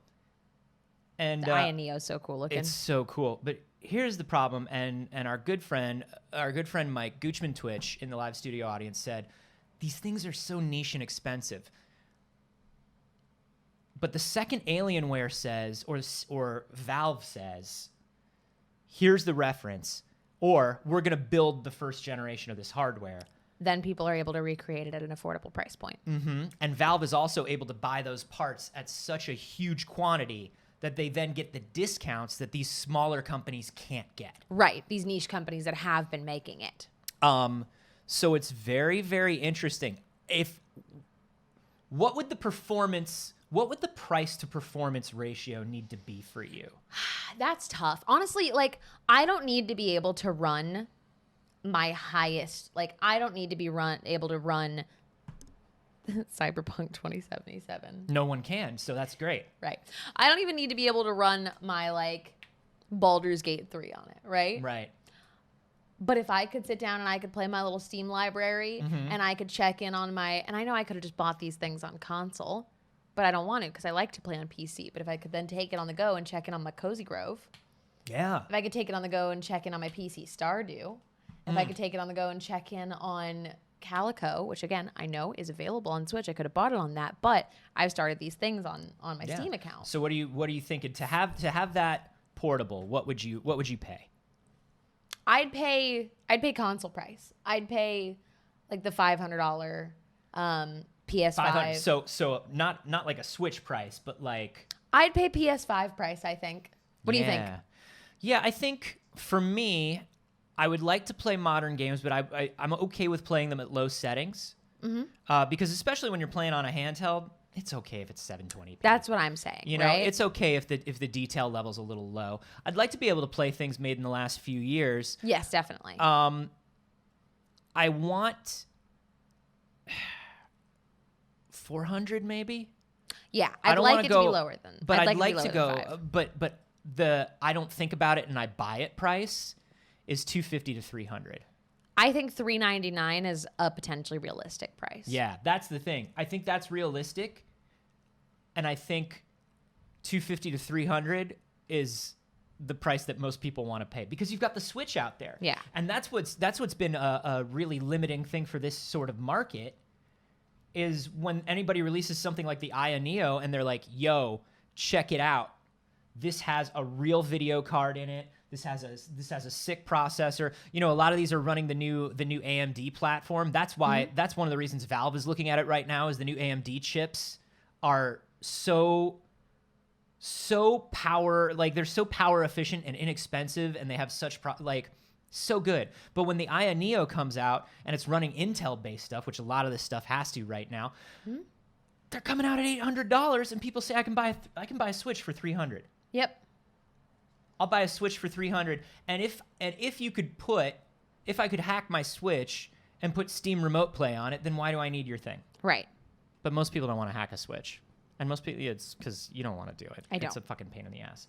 And the Aya Neo is so cool looking. It's so cool. But here's the problem, and our good friend Mike Goochman Twitch in the live studio audience said, these things are so niche and expensive. But the second Alienware says, or Valve says, here's the reference, or we're going to build the first generation of this hardware. Then people are able to recreate it at an affordable price point. And Valve is also able to buy those parts at such a huge quantity that they then get the discounts that these smaller companies can't get. Right, these niche companies that have been making it. So it's very, very interesting. What would the price to performance ratio need to be for you? That's tough. Honestly, like, I don't need to be able to run my highest, like, I don't need to be able to run Cyberpunk 2077. No one can, so that's great. Right. I don't even need to be able to run my, like, Baldur's Gate 3 on it, right? Right. But if I could sit down and I could play my little Steam library and I could check in on and I know I could have just bought these things on console, but I don't want to because I like to play on PC. But if I could then take it on the go and check in on my Cozy Grove. Yeah. If I could take it on the go and check in on my PC Stardew. If I could take it on the go and check in on Calico, which again, I know is available on Switch. I could have bought it on that, but I've started these things on my Steam account. So what are you thinking to have that portable? What would you pay? I'd pay console price. I'd pay like the $500 PS5. So not like a Switch price, but like I'd pay PS5 price, I think. What do you think? Yeah, I think for me, I would like to play modern games, but I'm okay with playing them at low settings. Because especially when you're playing on a handheld, it's okay if it's 720p. That's what I'm saying. You know, right? it's okay if the detail level's a little low. I'd like to be able to play things made in the last few years. Yes, definitely. I want 400 maybe. Yeah, I'd like it to be lower than. But I'd like to to go. But the I don't think about it and I buy it price is $250 to $300. I think $399 is a potentially realistic price. Yeah, that's the thing. I think that's realistic, and I think $250 to $300 is the price that most people want to pay because you've got the Switch out there. Yeah. And that's what's been a really limiting thing for this sort of market is when anybody releases something like the Aya Neo and they're like, yo, check it out. This has a real video card in it. This has a sick processor. You know, a lot of these are running the new AMD platform. That's why that's one of the reasons Valve is looking at it right now is the new AMD chips are so power, like they're so power efficient and inexpensive, and they have such so good. But when the Aya Neo comes out and it's running Intel based stuff, which a lot of this stuff has to right now, they're coming out at $800, and people say I can buy a Switch for $300. Yep. I'll buy a Switch for $300, and if I could hack my Switch and put Steam Remote Play on it, then why do I need your thing? Right. But most people don't want to hack a Switch. And most people, it's because you don't want to do it. I don't. It's a fucking pain in the ass.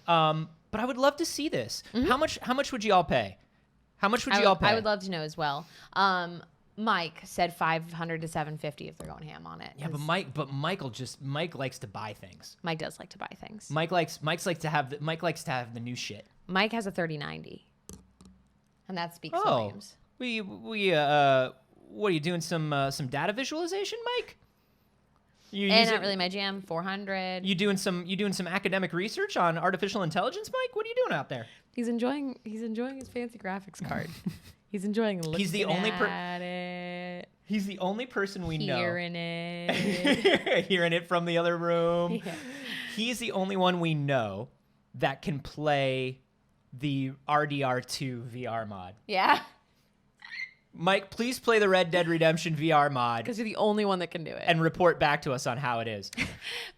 But I would love to see this. How much would you all pay? How much would you all pay? I would love to know as well. Mike said 500 to 750 if they're going ham on it. Yeah, but Mike likes to buy things. Mike does like to buy things. Mike likes to have the new shit. Mike has a 3090, and that speaks volumes. What are you doing? Some data visualization, Mike? Not really my jam. 400. You doing some academic research on artificial intelligence, Mike? What are you doing out there? He's enjoying his fancy graphics card. He's enjoying looking at it. He's the only person we know. Hearing it. Hearing it from the other room. Yeah. He's the only one we know that can play the RDR2 VR mod. Yeah. Mike, please play the Red Dead Redemption VR mod. Because you're the only one that can do it. And report back to us on how it is.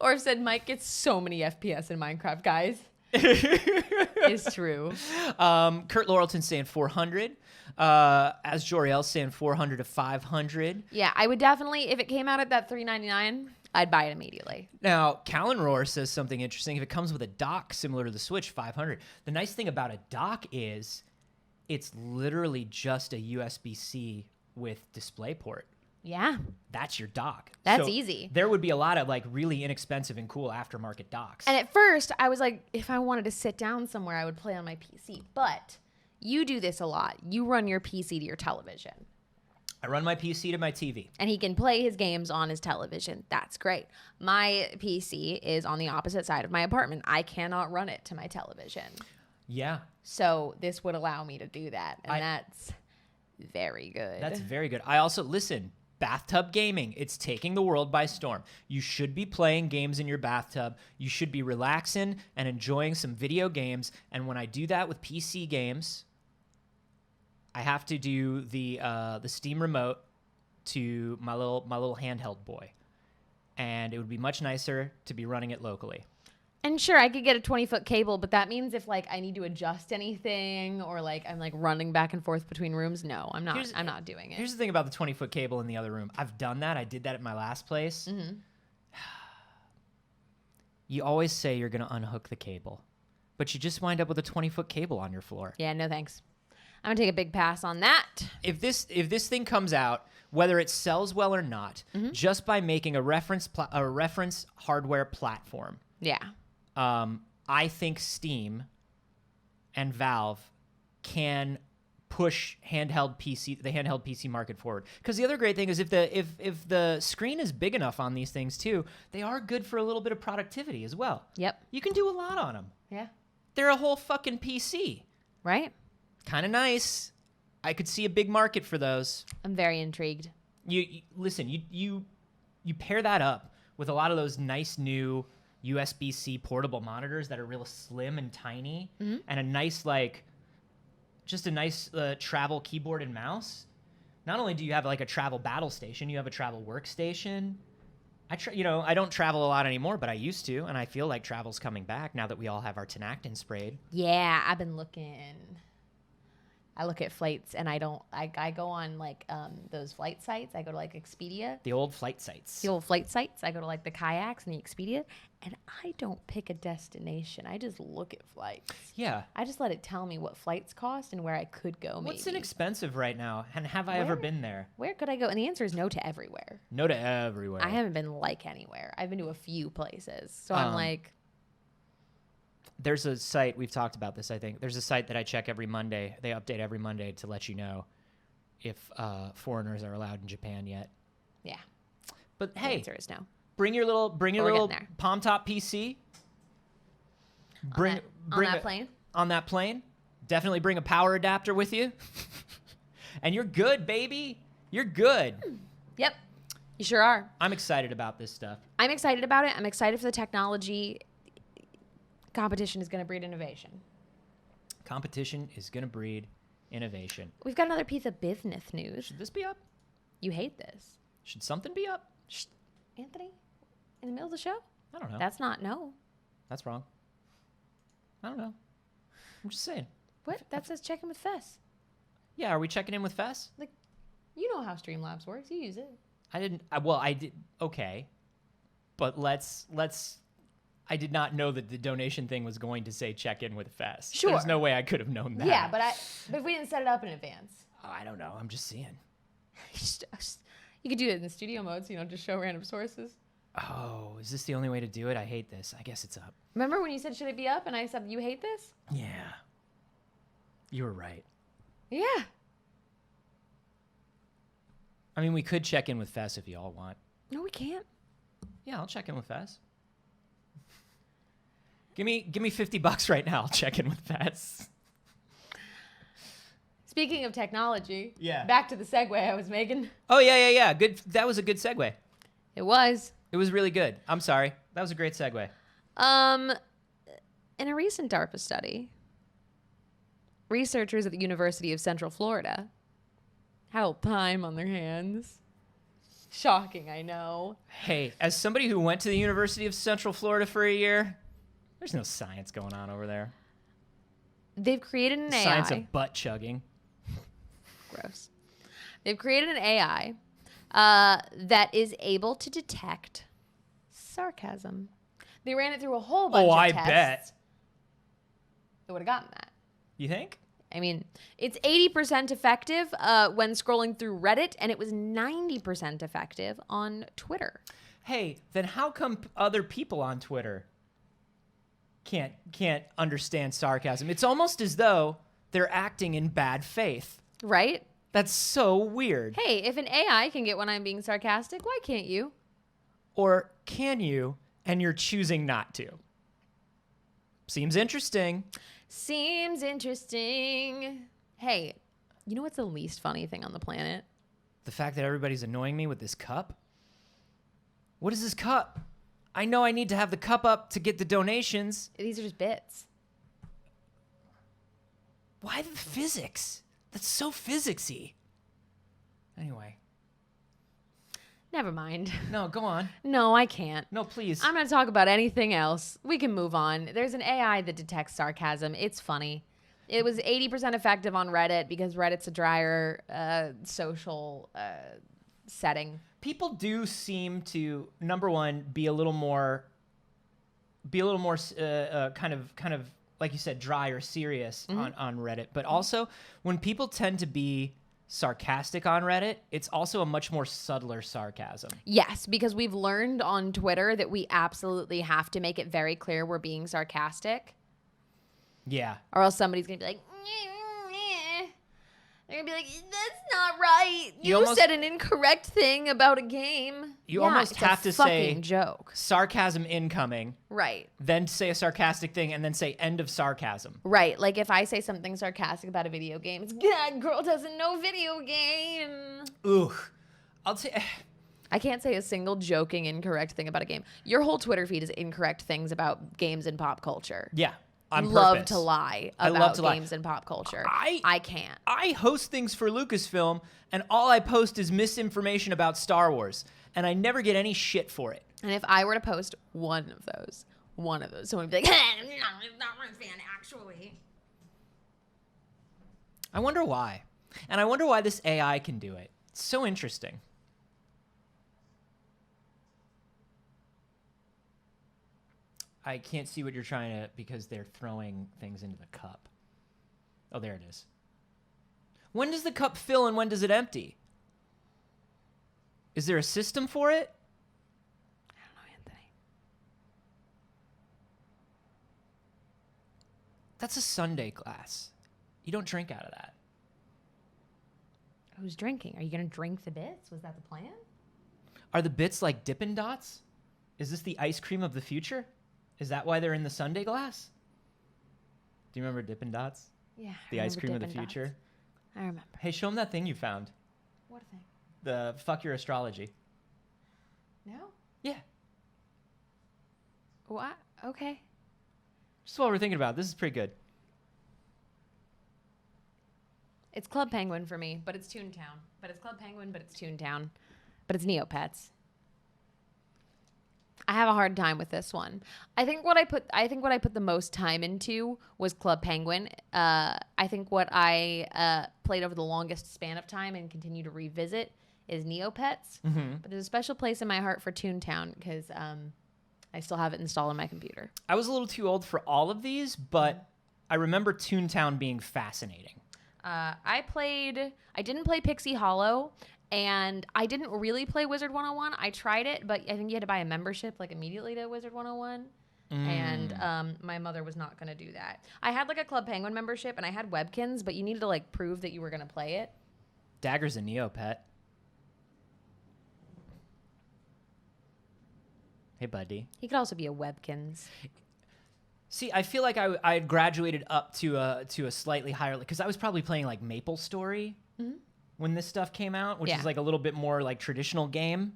Or I've said Mike gets so many FPS in Minecraft, guys. It's true. Kurt Laurelton's saying 400. As Joriel's saying 400 to 500. Yeah, I would definitely, if it came out at that $399, I'd buy it immediately. Now, Callan Roar says something interesting. If it comes with a dock similar to the Switch, 500. The nice thing about a dock is it's literally just a USB-C with DisplayPort. Yeah. That's your dock. That's So easy. There would be a lot of like really inexpensive and cool aftermarket docks. And at first, I was like, if I wanted to sit down somewhere, I would play on my PC. But you do this a lot. You run your PC to your television. I run my PC to my TV. And he can play his games on his television. That's great. My PC is on the opposite side of my apartment. I cannot run it to my television. Yeah. So this would allow me to do that. And that's very good. That's very good. I also, listen, bathtub gaming, it's taking the world by storm. You should be playing games in your bathtub. You should be relaxing and enjoying some video games. And when I do that with PC games, I have to do the Steam remote to my little handheld boy. And it would be much nicer to be running it locally. And sure, I could get a 20-foot cable, but that means if like I need to adjust anything or like I'm like running back and forth between rooms, no, I'm not. I'm not doing it. Here's the thing about the 20-foot cable in the other room. I've done that. I did that at my last place. Mm-hmm. You always say you're going to unhook the cable, but you just wind up with a 20-foot cable on your floor. Yeah, no thanks. I'm gonna take a big pass on that. If this thing comes out, whether it sells well or not, just by making a reference hardware platform. Yeah. I think Steam and Valve can push the handheld PC market forward. Because the other great thing is if the screen is big enough on these things too, they are good for a little bit of productivity as well. Yep. You can do a lot on them. Yeah. They're a whole fucking PC. Right. Kind of nice. I could see a big market for those. I'm very intrigued. You listen. You pair that up with a lot of those nice new USB-C portable monitors that are real slim and tiny, and a nice travel keyboard and mouse. Not only do you have like a travel battle station, you have a travel workstation. I don't travel a lot anymore, but I used to, and I feel like travel's coming back now that we all have our Tenactin sprayed. Yeah, I've been looking. I look at flights, and I go on like those flight sites. I go to like Expedia. The old flight sites. The old flight sites. I go to like the kayaks and the Expedia, and I don't pick a destination. I just look at flights. Yeah. I just let it tell me what flights cost and where I could go. What's maybe. inexpensive right now, and have I ever been there? Where could I go? And the answer is no to everywhere. No to everywhere. I haven't been like anywhere. I've been to a few places, so I'm like. there's a site, we've talked about this, I think. There's a site that I check every Monday. They update every Monday to let you know if foreigners are allowed in Japan yet. Yeah. But The hey, answer is no. bring your little We're getting there. Palm Top PC. On that plane? On that plane. Definitely bring a power adapter with you. And you're good, baby. You're good. Yep. You sure are. I'm excited about this stuff. I'm excited about it. I'm excited for the technology. Competition is going to breed innovation. Competition is going to breed innovation. We've got another piece of business news. Should this be up? You hate this. Should something be up? Anthony? In the middle of the show? I don't know. That's not no. That's wrong. I don't know. I'm just saying. What? That says check in with Fess. Yeah, are we checking in with Fess? Like, you know how Streamlabs works. You use it. I didn't. I did. Okay, but let's. I did not know that the donation thing was going to say check in with Fess. Sure. There's no way I could have known that. Yeah, but if we didn't set it up in advance. Oh, I don't know. I'm just seeing. You could do it in the studio mode, so you don't just show random sources. Oh, is this the only way to do it? I hate this. I guess it's up. Remember when you said should it be up, and I said you hate this? Yeah. You were right. Yeah. I mean, we could check in with Fess if you all want. No, we can't. Yeah, I'll check in with Fess. Give me $50 right now. I'll check in with Fess. Speaking of technology, Yeah. back to the segue I was making. Oh yeah. Good. That was a good segue. It was. It was really good. I'm sorry. That was a great segue. In a recent DARPA study, researchers at the University of Central Florida had time on their hands. Shocking, I know. Hey, as somebody who went to the University of Central Florida for a year, there's no science going on over there. They've created an AI. Science of butt chugging. Gross. They've created an AI that is able to detect sarcasm. They ran it through a whole bunch of tests. bet. It would have gotten that. You think? I mean, it's 80% effective when scrolling through Reddit, and it was 90% effective on Twitter. Hey, then how come other people on Twitter can't understand sarcasm? It's almost as though they're acting in bad faith. Right? That's so weird. Hey, if an AI can get when I'm being sarcastic, why can't you? Or can you, and you're choosing not to? Seems interesting. Seems interesting. Hey, you know what's the least funny thing on the planet? The fact that everybody's annoying me with this cup? What is this cup? I know I need to have the cup up to get the donations. These are just bits. Why the physics? That's so physicsy. Anyway. Never mind. No, go on. No, I can't. No, please. I'm going to talk about anything else. We can move on. There's an AI that detects sarcasm. It's funny. It was 80% effective on Reddit because Reddit's a drier social setting. People do seem to, number one, be a little more kind of like you said, dry or serious on Reddit. But also, when people tend to be sarcastic on Reddit, it's also a much more subtler sarcasm. Yes, because we've learned on Twitter that we absolutely have to make it very clear we're being sarcastic. Yeah. Or else somebody's going to be like, "Nyeh." They're going to be like, that's not right. You said an incorrect thing about a game. You almost have to say joke. Sarcasm incoming. Right. Then say a sarcastic thing and then say end of sarcasm. Right. Like if I say something sarcastic about a video game, it's, that girl doesn't know video game. Ooh. I'll say... I can't say a single joking incorrect thing about a game. Your whole Twitter feed is incorrect things about games and pop culture. Yeah. I love to lie about games and pop culture. I can't. I host things for Lucasfilm, and all I post is misinformation about Star Wars, and I never get any shit for it. And if I were to post one of those, someone would be like, I'm not a Star Wars fan, actually. I wonder why. And I wonder why this AI can do it. It's so interesting. I can't see what you're trying to, because they're throwing things into the cup. Oh, there it is. When does the cup fill and when does it empty? Is there a system for it? I don't know, Anthony. That's a Sunday glass. You don't drink out of that. Who's drinking? Are you going to drink the bits? Was that the plan? Are the bits like Dippin' Dots? Is this the ice cream of the future? Is that why they're in the Sunday glass? Do you remember Dippin' Dots? Yeah. The ice cream of the future? I remember. Hey, show them that thing you found. What thing? The fuck your astrology. No? Yeah. What? Okay. Just what we're thinking about. This is pretty good. It's Club Penguin for me, but it's Toontown. But it's Club Penguin, but it's Toontown. But it's Neopets. I have a hard time with this one. I think what I put the most time into was Club Penguin. I think what I played over the longest span of time and continue to revisit is Neopets. Mm-hmm. But there's a special place in my heart for Toontown because I still have it installed on my computer. I was a little too old for all of these, but I remember Toontown being fascinating. I didn't play Pixie Hollow, and I didn't really play Wizard 101. I tried it, but I think you had to buy a membership like immediately to Wizard 101. And my mother was not going to do that. I had like a Club Penguin membership, and I had Webkins, but you needed to like prove that you were going to play it. Dagger's a Neopet. Hey, buddy. He could also be a Webkins. See, I feel like I had graduated up to a slightly higher, because I was probably playing like Maple Story when this stuff came out, which is like a little bit more like traditional game.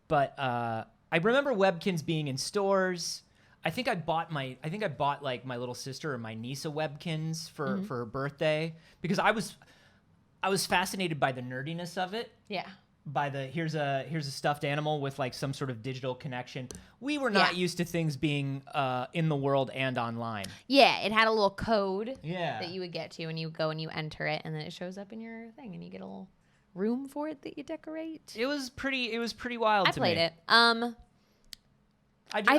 But I remember Webkins being in stores. I think I bought like my little sister or my niece a Webkins for her birthday because I was fascinated by the nerdiness of it. Yeah. By the here's a stuffed animal with like some sort of digital connection. We were not used to things being in the world and online. Yeah, it had a little code Yeah. that you would get to, and you go and you enter it, and then it shows up in your thing, and you get a little room for it that you decorate. It was pretty wild I to played me. it. I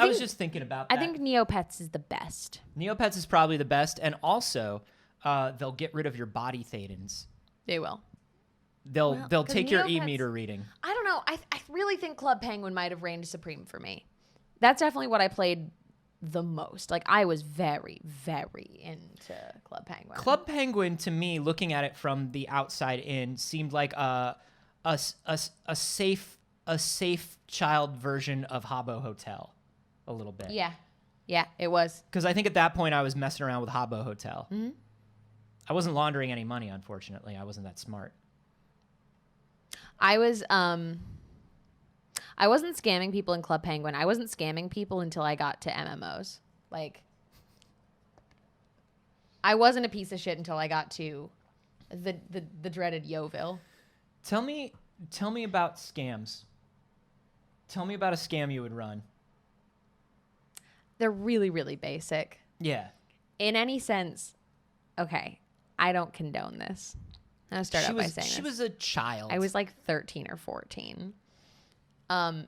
was just thinking about that. I think Neopets is the best. Neopets is probably the best, and also they'll get rid of your body thetans. They will. They'll 'cause take your Neopets- e-meter reading. I don't know. I really think Club Penguin might have reigned supreme for me. That's definitely what I played the most. Like, I was very, very into Club Penguin. Club Penguin, to me, looking at it from the outside in, seemed like a safe child version of Habbo Hotel, a little bit. Yeah. Yeah, it was. Because I think at that point I was messing around with Habbo Hotel. Mm-hmm. I wasn't laundering any money, unfortunately. I wasn't that smart. I wasn't scamming people in Club Penguin. I wasn't scamming people until I got to MMOs. Like, I wasn't a piece of shit until I got to the dreaded Yeovil. Tell me about scams. Tell me about a scam you would run. They're really, really basic. Yeah. In any sense, okay, I don't condone this. I'm going to start out by saying she this. was a child. I was like 13 or 14. In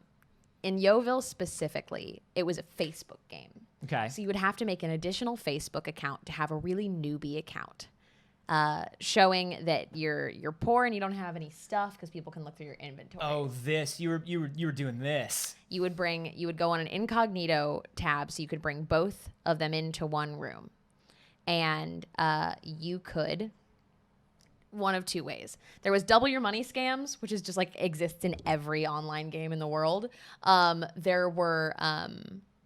Yeovil specifically, it was a Facebook game. Okay. So you would have to make an additional Facebook account to have a really newbie account, showing that you're poor and you don't have any stuff because people can look through your inventory. Oh, this you were doing this. You would go on an incognito tab, so you could bring both of them into one room, and you could. One of two ways. There was double your money scams, which is just like exists in every online game in the world. There were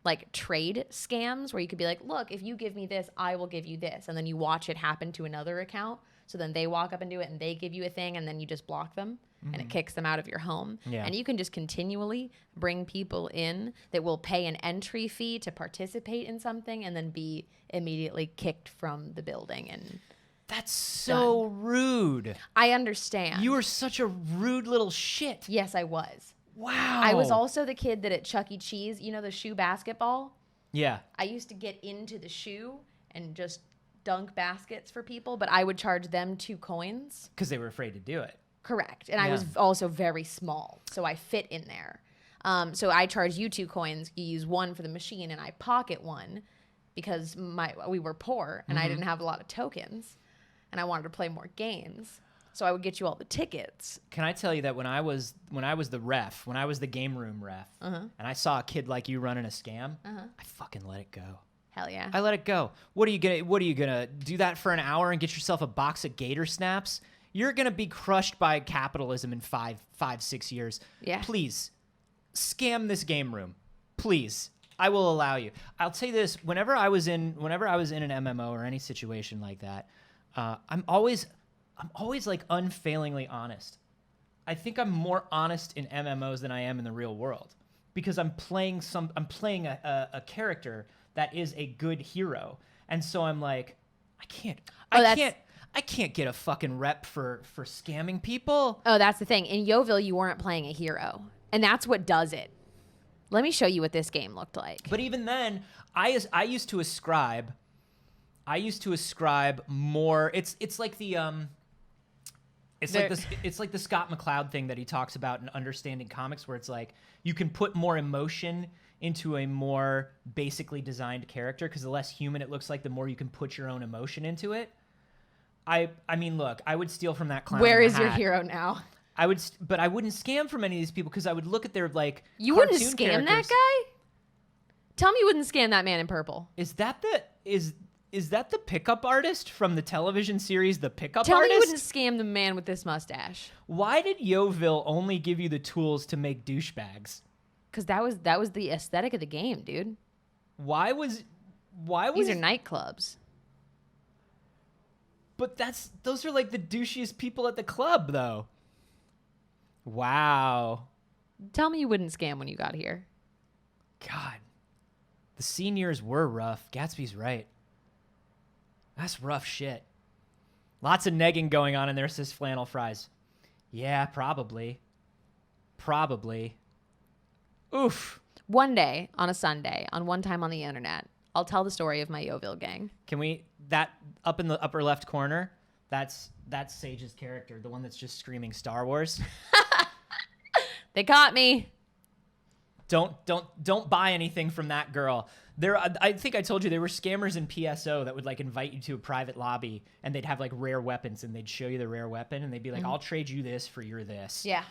like trade scams where you could be like, look, if you give me this, I will give you this. And then you watch it happen to another account. So then they walk up and do it and they give you a thing and then you just block them and it kicks them out of your home. Yeah. And you can just continually bring people in that will pay an entry fee to participate in something and then be immediately kicked from the building. And That's so rude. I understand. You were such a rude little shit. Yes, I was. Wow. I was also the kid that at Chuck E. Cheese, you know the shoe basketball? Yeah. I used to get into the shoe and just dunk baskets for people, but I would charge them 2 coins. Because they were afraid to do it. Correct. And I was also very small, so I fit in there. So I charge you 2 coins. You use 1 for the machine, and I pocket 1 because we were poor, and I didn't have a lot of tokens, and I wanted to play more games. So I would get you all the tickets. Can I tell you that when I was the game room ref, and I saw a kid like you running a scam, I fucking let it go. Hell yeah. I let it go. What are you gonna do that for an hour and get yourself a box of Gator Snaps? You're gonna be crushed by capitalism in 6 years. Yeah. Please, scam this game room. Please. I will allow you. I'll tell you this, whenever I was in an MMO or any situation like that, I'm always like unfailingly honest. I think I'm more honest in MMOs than I am in the real world because I'm playing a character that is a good hero. And so I'm like, I can't get a fucking rep for scamming people. Oh, that's the thing. In Yeovil, you weren't playing a hero. And that's what does it. Let me show you what this game looked like. But even then, I used to ascribe more. It's like the it's like the Scott McCloud thing that he talks about in Understanding Comics, where it's like you can put more emotion into a more basically designed character because the less human it looks like, the more you can put your own emotion into it. I mean, look, I would steal from that clown. Where in is the your hat. hero now? But I wouldn't scam from any of these people because I would look at their like. You wouldn't cartoon scam that characters. guy? Tell me you wouldn't scam that man in purple. Is that the pickup artist from the television series The Pickup Tell Artist? me you wouldn't scam the man with this mustache. Why did Yeovil only give you the tools to make douchebags? Because that was the aesthetic of the game, dude. Why was These are nightclubs. But those are like the douchiest people at the club, though. Wow. Tell me you wouldn't scam when you got here. God. The seniors were rough. Gatsby's right. That's rough shit. Lots of negging going on in there, says Flannel Fries. Yeah, probably. Oof. One day, on a Sunday, on One Time on the Internet, I'll tell the story of my Yeovil gang. Can we, that up in the upper left corner, that's Saige's character, the one that's just screaming Star Wars. They caught me. Don't buy anything from that girl. I think I told you there were scammers in PSO that would like invite you to a private lobby and they'd have like rare weapons and they'd show you the rare weapon and they'd be like, I'll trade you this for your this. Yeah.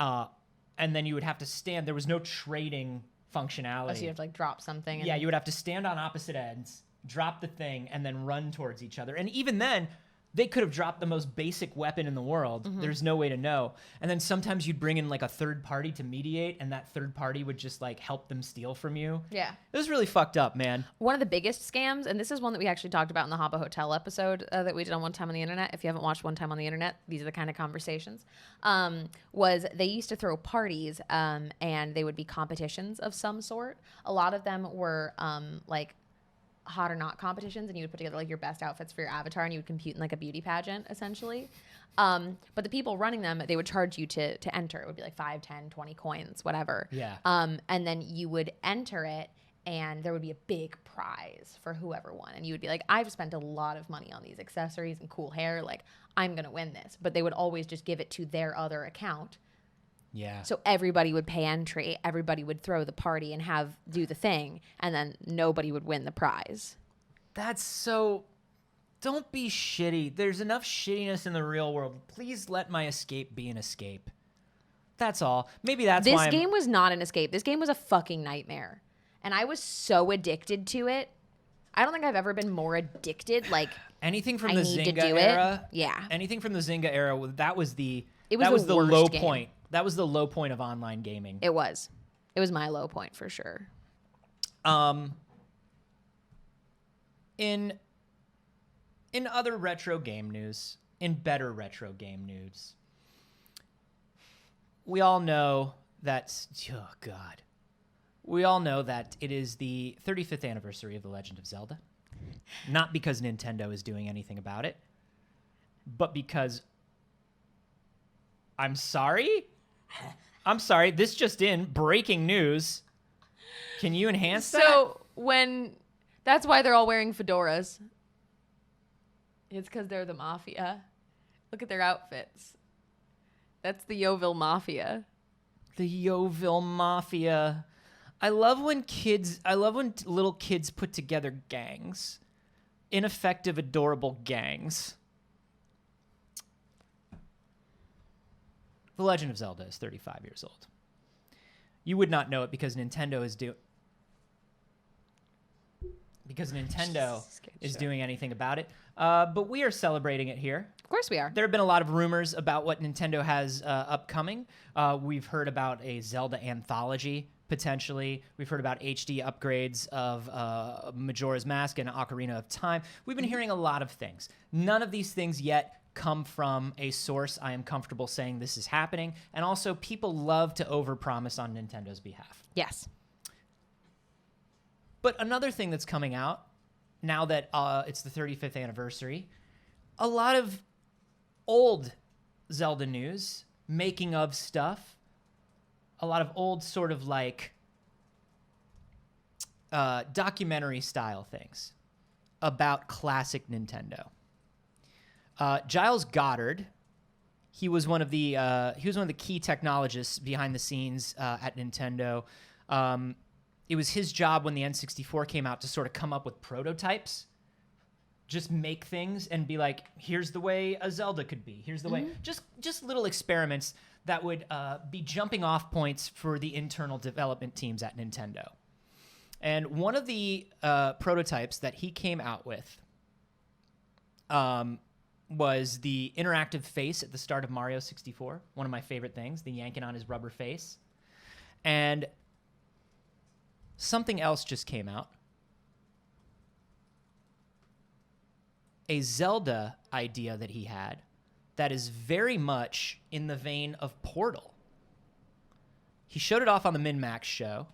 And then you would have to stand. There was no trading functionality. So you have to like drop something. Yeah, you would have to stand on opposite ends, drop the thing, and then run towards each other. And even then, they could have dropped the most basic weapon in the world. There's no way to know. And then sometimes you'd bring in like a third party to mediate, and that third party would just like help them steal from you. Yeah. It was really fucked up, man. One of the biggest scams, and this is one that we actually talked about in the Haba Hotel episode that we did on One Time on the Internet. If you haven't watched One Time on the Internet, these are the kind of conversations. Was they used to throw parties and they would be competitions of some sort. A lot of them were like hot or not competitions, and you would put together like your best outfits for your avatar and you would compete in like a beauty pageant essentially. But the people running them, they would charge you to enter. It would be like 5, 10, 20 coins, whatever. Yeah. And then you would enter it and there would be a big prize for whoever won. And you would be like, I've spent a lot of money on these accessories and cool hair. Like, I'm going to win this. But they would always just give it to their other account. Yeah. So everybody would pay entry, everybody would throw the party and do the thing, and then nobody would win the prize. That's so... Don't be shitty. There's enough shittiness in the real world. Please let my escape be an escape. That's all. Maybe that's why This game was not an escape. This game was a fucking nightmare. And I was so addicted to it. I don't think I've ever been more addicted. Like, anything from I the need to Zynga do it. era. Yeah. Anything from the Zynga era, that was the the worst low game. point. That was the low point of online gaming. It was. It was my low point for sure. In other retro game news, in better retro game news, we all know that, oh God, we all know that it is the 35th anniversary of The Legend of Zelda. Not because Nintendo is doing anything about it, but because, I'm sorry, this just in, breaking news. Can you enhance that? So that's why they're all wearing fedoras. It's because they're the mafia. Look at their outfits. That's the Yeovil Mafia. The Yeovil Mafia. I love when little kids put together gangs. Ineffective, adorable gangs. The Legend of Zelda is 35 years old. You would not know it because Nintendo is because Nintendo is show. doing anything about it. But we are celebrating it here. Of course we are. There have been a lot of rumors about what Nintendo has upcoming. We've heard about a Zelda anthology, potentially. We've heard about HD upgrades of Majora's Mask and Ocarina of Time. We've been hearing a lot of things. None of these things yet come from a source I am comfortable saying this is happening. And also, people love to overpromise on Nintendo's behalf. Yes. But another thing that's coming out, now that it's the 35th anniversary, a lot of old Zelda news, making of stuff, a lot of old sort of like documentary style things about classic Nintendo. Giles Goddard, he was one of the key technologists behind the scenes at Nintendo. It was his job when the N64 came out to sort of come up with prototypes, just make things and be like, here's the way a Zelda could be. Here's the way, just little experiments that would be jumping off points for the internal development teams at Nintendo. And one of the prototypes that he came out with was the interactive face at the start of Mario 64, one of my favorite things, the yanking on his rubber face. And something else just came out. A Zelda idea that he had that is very much in the vein of Portal. He showed it off on the Min-Max show.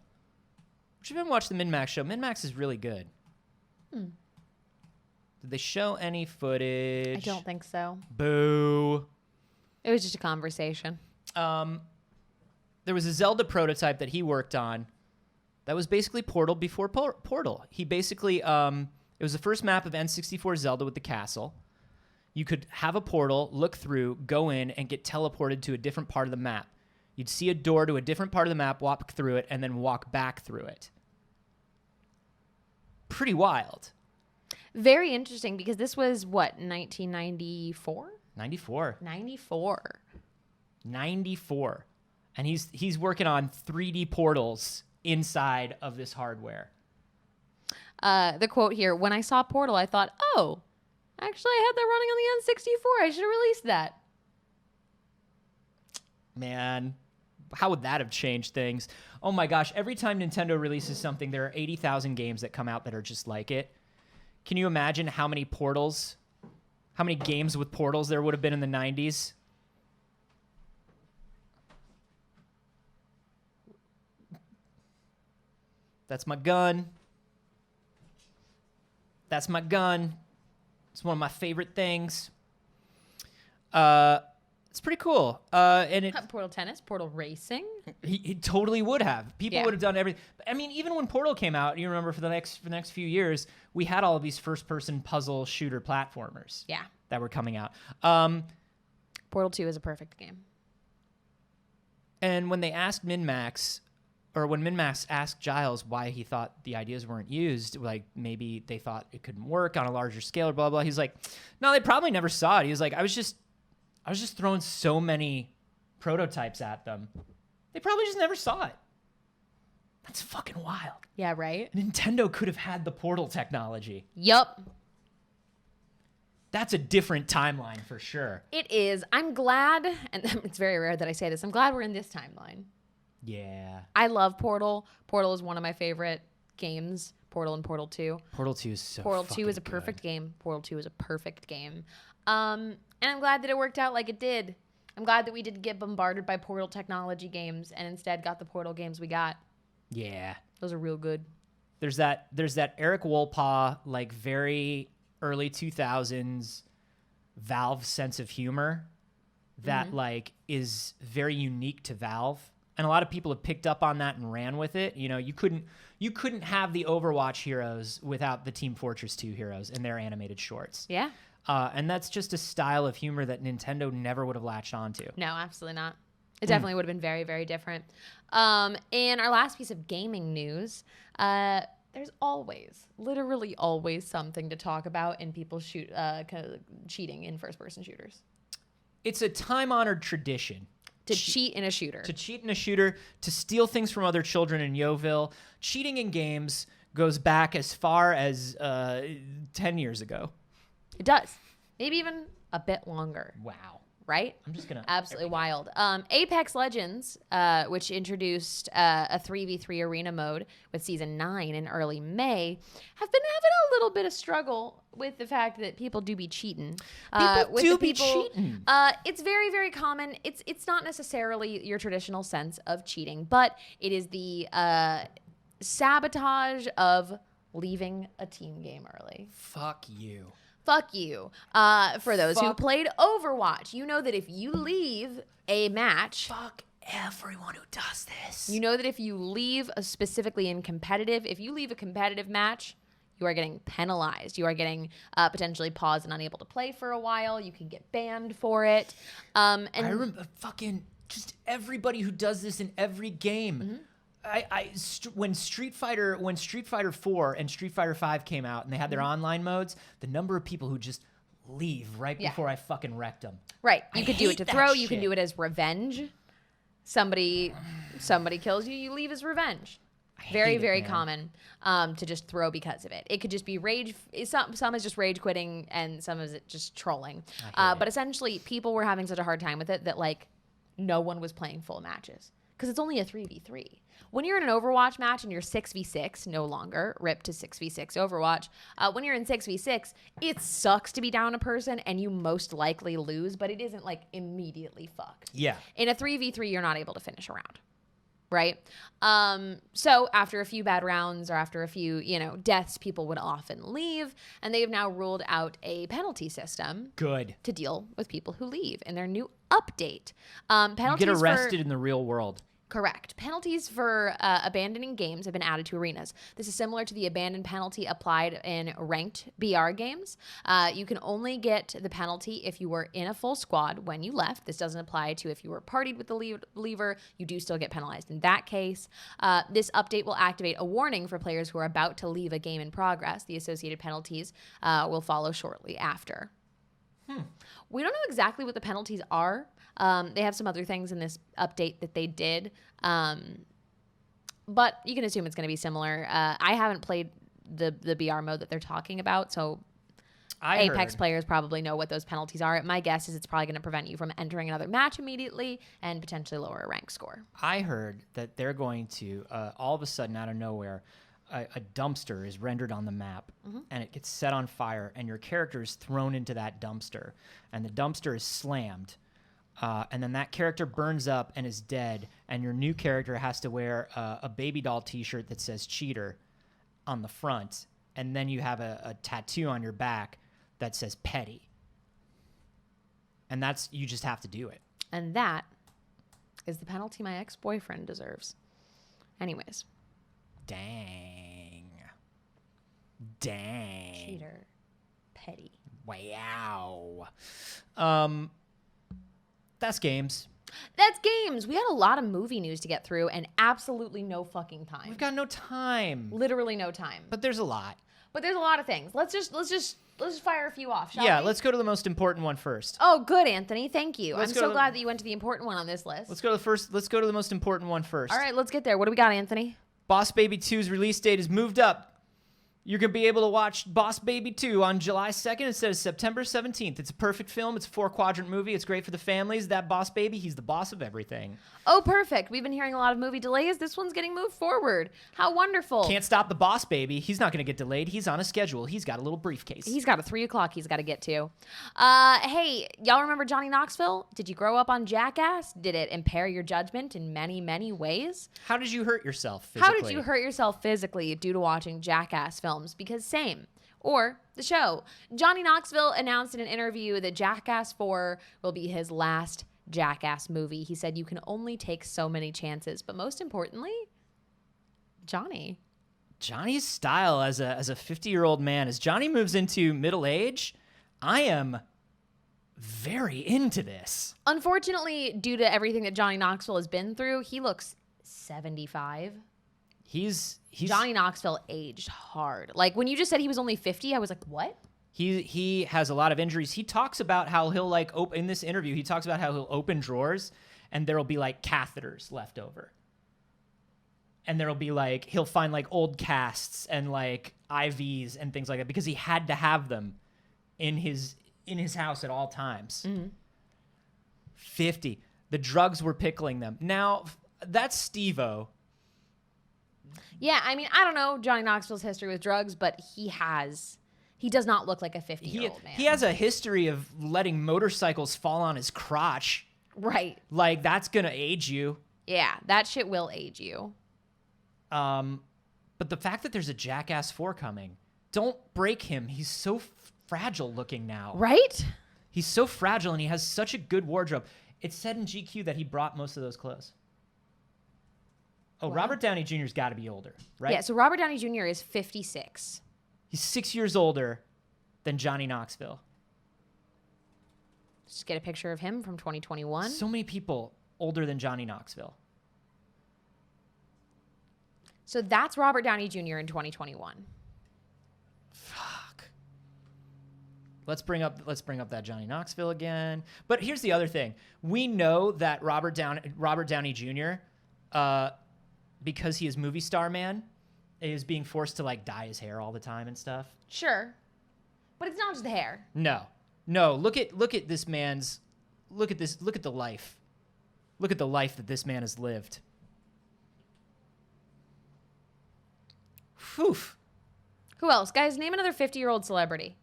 If you haven't watched the Min-Max show, Min-Max is really good. Did they show any footage? I don't think so. Boo. It was just a conversation. There was a Zelda prototype that he worked on that was basically Portal before Portal. He basically, it was the first map of N64 Zelda with the castle. You could have a portal, look through, go in, and get teleported to a different part of the map. You'd see a door to a different part of the map, walk through it, and then walk back through it. Pretty wild. Very interesting because this was, what, 1994? 94. 94. 94. And he's working on 3D portals inside of this hardware. The quote here, when I saw Portal, I thought, oh, actually I had that running on the N64. I should have released that. Man, how would that have changed things? Oh my gosh, every time Nintendo releases something, there are 80,000 games that come out that are just like it. Can you imagine how many portals, how many games with portals there would have been in the 90s? That's my gun. That's my gun. It's one of my favorite things. It's pretty cool. And it Portal Tennis, Portal Racing. he totally would have. People Yeah. would have done everything. I mean, even when Portal came out, you remember for the next few years, we had all of these first-person puzzle shooter platformers. Yeah. That were coming out. Portal 2 is a perfect game. And when they asked Min-Max, or when Min-Max asked Giles why he thought the ideas weren't used, like maybe they thought it couldn't work on a larger scale or blah, blah, he's like, no, they probably never saw it. He was like, I was just throwing so many prototypes at them. They probably just never saw it. That's fucking wild. Yeah, right? Nintendo could have had the Portal technology. Yup. That's a different timeline for sure. It is. I'm glad, and it's very rare that I say this, I'm glad we're in this timeline. Yeah. I love Portal. Portal is one of my favorite games. Portal and Portal 2. Portal 2 is so Portal 2 fucking is a perfect good. game. Portal 2 is a perfect game. And I'm glad that it worked out like it did. I'm glad that we didn't get bombarded by Portal technology games and instead got the Portal games we got. Yeah. Those are real good. There's that Eric Wolpaw, like very early 2000s Valve sense of humor that like is very unique to Valve. And a lot of people have picked up on that and ran with it. You know, you couldn't have the Overwatch heroes without the Team Fortress 2 heroes and their animated shorts. Yeah. And that's just a style of humor that Nintendo never would have latched onto. No, absolutely not. It definitely would have been very, very different. And our last piece of gaming news, there's always, literally always something to talk about in people cheating in first-person shooters. It's a time-honored tradition. To cheat in a shooter. To cheat in a shooter, to steal things from other children in Yeovil, cheating in games, goes back as far as 10 years ago. It does. Maybe even a bit longer. Wow. Right? I'm just gonna absolutely wild. Apex Legends, which introduced a 3v3 arena mode with season 9 in early May, have been having a little bit of struggle with the fact that people do be cheating. Cheating. It's very, very common. It's not necessarily your traditional sense of cheating, but it is the sabotage of leaving a team game early. Fuck you. Fuck you. For those who played Overwatch, you know that if you leave a match... Fuck everyone who does this. You know that if you leave, specifically in competitive, if you leave a competitive match, you are getting penalized. You are getting potentially paused and unable to play for a while. You can get banned for it. And I remember fucking just everybody who does this in every game. Mm-hmm. When Street Fighter 4 and Street Fighter 5 came out and they had their online modes, the number of people who just leave right before I fucking wrecked them. Right. You could do it to hate throw. that You can shit. do it as revenge. Somebody kills you, you leave as revenge. Very, hate it, very man. common to just throw because of it. It could just be rage. Some is just rage quitting and some is it just trolling. But essentially, people were having such a hard time with it that like no one was playing full matches because it's only a 3v3. When you're in an Overwatch match and you're 6v6, no longer, rip to 6v6 Overwatch, when you're in 6v6, it sucks to be down a person and you most likely lose, but it isn't like immediately fucked. Yeah. In a 3v3, you're not able to finish a round, right? So after a few bad rounds or after a few, deaths, people would often leave, and they have now ruled out a penalty system Good. to deal with people who leave in their new update. You Penalties get arrested in the real world. Correct. Penalties for abandoning games have been added to arenas. This is similar to the abandon penalty applied in ranked BR games. You can only get the penalty if you were in a full squad when you left. This doesn't apply to if you were partied with the leaver. You do still get penalized. In that case, this update will activate a warning for players who are about to leave a game in progress. The associated penalties will follow shortly after. We don't know exactly what the penalties are. They have some other things in this update that they did. But you can assume it's going to be similar. I haven't played the BR mode that they're talking about, so Apex players probably know what those penalties are. My guess is it's probably going to prevent you from entering another match immediately and potentially lower a rank score. I heard that they're going to, all of a sudden, out of nowhere, a dumpster is rendered on the map, and it gets set on fire, and your character is thrown into that dumpster, and the dumpster is slammed. And then that character burns up and is dead, and your new character has to wear a baby doll t-shirt that says cheater on the front, and then you have a tattoo on your back that says petty. And you just have to do it. And that is the penalty my ex-boyfriend deserves. Anyways. Dang. Cheater. Petty. Wow. That's games. That's games. We had a lot of movie news to get through and absolutely no fucking time. We've got no time. Literally no time. But there's a lot. But there's a lot of things. Let's just fire a few off, shall Yeah, we? let's go to the most important one first. Oh, good, Anthony. Thank you. Let's I'm go so to- glad that you went to the important one on this list. Let's go to the most important one first. All right, let's get there. What do we got, Anthony? Boss Baby 2's release date is moved up. You're going to be able to watch Boss Baby 2 on July 2nd instead of September 17th. It's a perfect film. It's a 4-quadrant movie. It's great for the families. That Boss Baby, he's the boss of everything. Oh, perfect. We've been hearing a lot of movie delays. This one's getting moved forward. How wonderful. Can't stop the Boss Baby. He's not going to get delayed. He's on a schedule. He's got a little briefcase. He's got a 3 o'clock he's got to get to. Hey, y'all remember Johnny Knoxville? Did you grow up on Jackass? Did it impair your judgment in many, many ways? How did you hurt yourself physically? How did you hurt yourself physically due to watching Jackass films? Because same. Or the show. Johnny Knoxville announced in an interview that Jackass 4 will be his last Jackass movie. He said you can only take so many chances. But most importantly, Johnny's style as a 50-year-old man, as Johnny moves into middle age, I am very into this. Unfortunately, due to everything that Johnny Knoxville has been through, he looks 75. He's Johnny Knoxville aged hard. Like when you just said he was only 50, I was like, what? He has a lot of injuries. He talks about how he'll in this interview, he talks about how he'll open drawers and there'll be like catheters left over. and there'll be like he'll find like old casts and like IVs and things like that because he had to have them in his house at all times. 50. The drugs were pickling them. Now that's Steve-O. Yeah, I mean, I don't know Johnny Knoxville's history with drugs, but he does not look like a 50-year-old man. He has a history of letting motorcycles fall on his crotch. Right. Like, that's going to age you. Yeah, that shit will age you. But the fact that there's a Jackass 4 coming, don't break him. He's so fragile looking now. Right? He's so fragile, and he has such a good wardrobe. It said in GQ that he brought most of those clothes. Oh, wow. Robert Downey Jr.'s got to be older, right? Yeah, so Robert Downey Jr. is 56. He's 6 years older than Johnny Knoxville. Just get a picture of him from 2021. So many people older than Johnny Knoxville. So that's Robert Downey Jr. in 2021. Fuck. Let's bring up that Johnny Knoxville again. But here's the other thing. We know that Robert Downey Jr., because he is movie star man, is being forced to like dye his hair all the time and stuff. Sure. But it's not just the hair. No. Look at this man's look at the life. Look at the life that this man has lived. Whew. Who else? Guys, name another 50-year-old celebrity.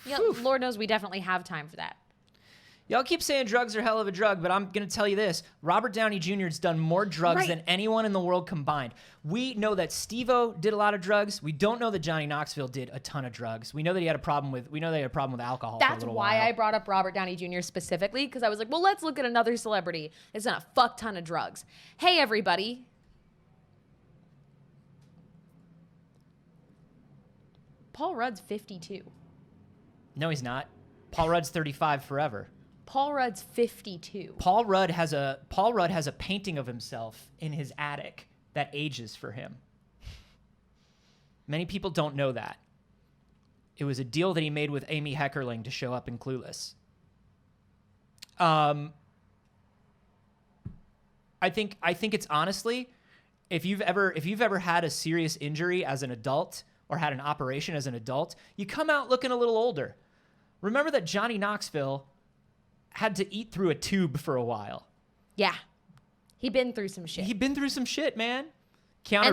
Yeah, Lord knows we definitely have time for that. Y'all keep saying drugs are hell of a drug, but I'm going to tell you this. Robert Downey Jr. has done more drugs than anyone in the world combined. We know that Steve-O did a lot of drugs. We don't know that Johnny Knoxville did a ton of drugs. We know that he had a problem with alcohol for a little while. That's why I brought up Robert Downey Jr. specifically, because I was like, well, let's look at another celebrity that's done a fuck ton of drugs. Hey, everybody. Paul Rudd's 52. No, he's not. Paul Rudd's 35 forever. Paul Rudd's 52. Paul Rudd has a painting of himself in his attic that ages for him. Many people don't know that. It was a deal that he made with Amy Heckerling to show up in Clueless. I think it's honestly, if you've ever had a serious injury as an adult or had an operation as an adult, you come out looking a little older. Remember that Johnny Knoxville had to eat through a tube for a while. Yeah. He'd been through some shit. He'd been through some shit, man. Keanu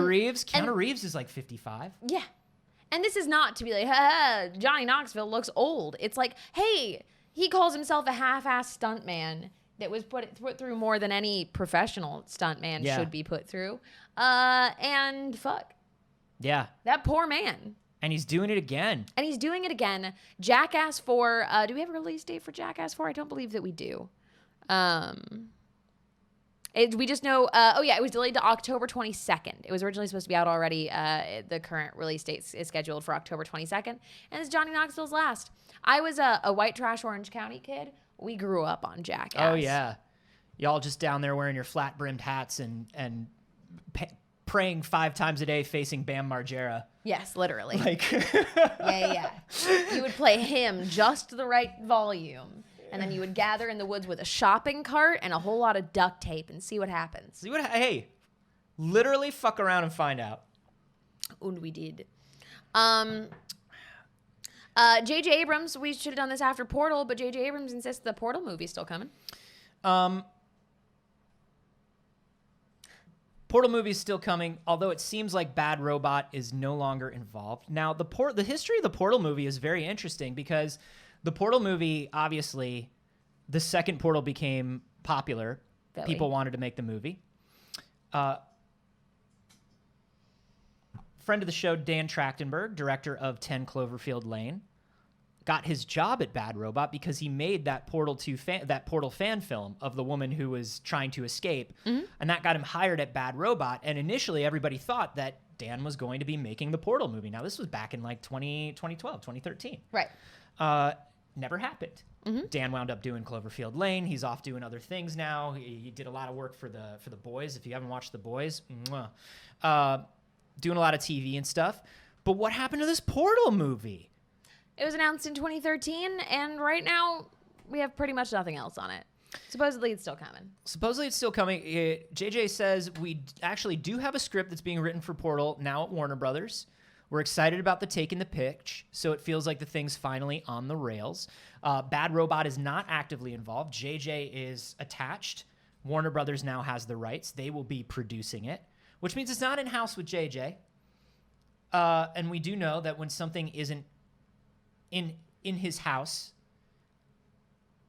Reeves is like 55. Yeah. And this is not to be like, ha, Johnny Knoxville looks old. It's like, hey, he calls himself a half-ass stuntman that was put through more than any professional stuntman should be put through. And fuck. Yeah. That poor man. And he's doing it again. Jackass 4. Do we have a release date for Jackass 4? I don't believe that we do. We just know, it was delayed to October 22nd. It was originally supposed to be out already. The current release date is scheduled for October 22nd. And it's Johnny Knoxville's last. I was a white trash Orange County kid. We grew up on Jackass. Oh, yeah. Y'all just down there wearing your flat-brimmed hats and praying 5 times a day facing Bam Margera. Yes, literally. Like, yeah. You would play him just the right volume. And then you would gather in the woods with a shopping cart and a whole lot of duct tape and see what happens. Hey, literally fuck around and find out. And we did. J.J. Abrams, we should have done this after Portal, but J.J. Abrams insists the Portal movie's still coming. Portal movie is still coming, although it seems like Bad Robot is no longer involved. Now, the history of the Portal movie is very interesting because the Portal movie, obviously, the second Portal became popular. People wanted to make the movie. Friend of the show, Dan Trachtenberg, director of 10 Cloverfield Lane, got his job at Bad Robot because he made that Portal fan film of the woman who was trying to escape, and that got him hired at Bad Robot. And initially, everybody thought that Dan was going to be making the Portal movie. Now, this was back in like 2012, 2013. Right. Never happened. Dan wound up doing Cloverfield Lane. He's off doing other things now. He did a lot of work for the Boys. If you haven't watched The Boys, doing a lot of TV and stuff. But what happened to this Portal movie? It was announced in 2013, and right now we have pretty much nothing else on it. Supposedly it's still coming. JJ says we actually do have a script that's being written for Portal now at Warner Brothers. We're excited about the take and the pitch, so it feels like the thing's finally on the rails. Bad Robot is not actively involved. JJ is attached. Warner Brothers now has the rights. They will be producing it, which means it's not in-house with JJ. And we do know that when something isn't in his house,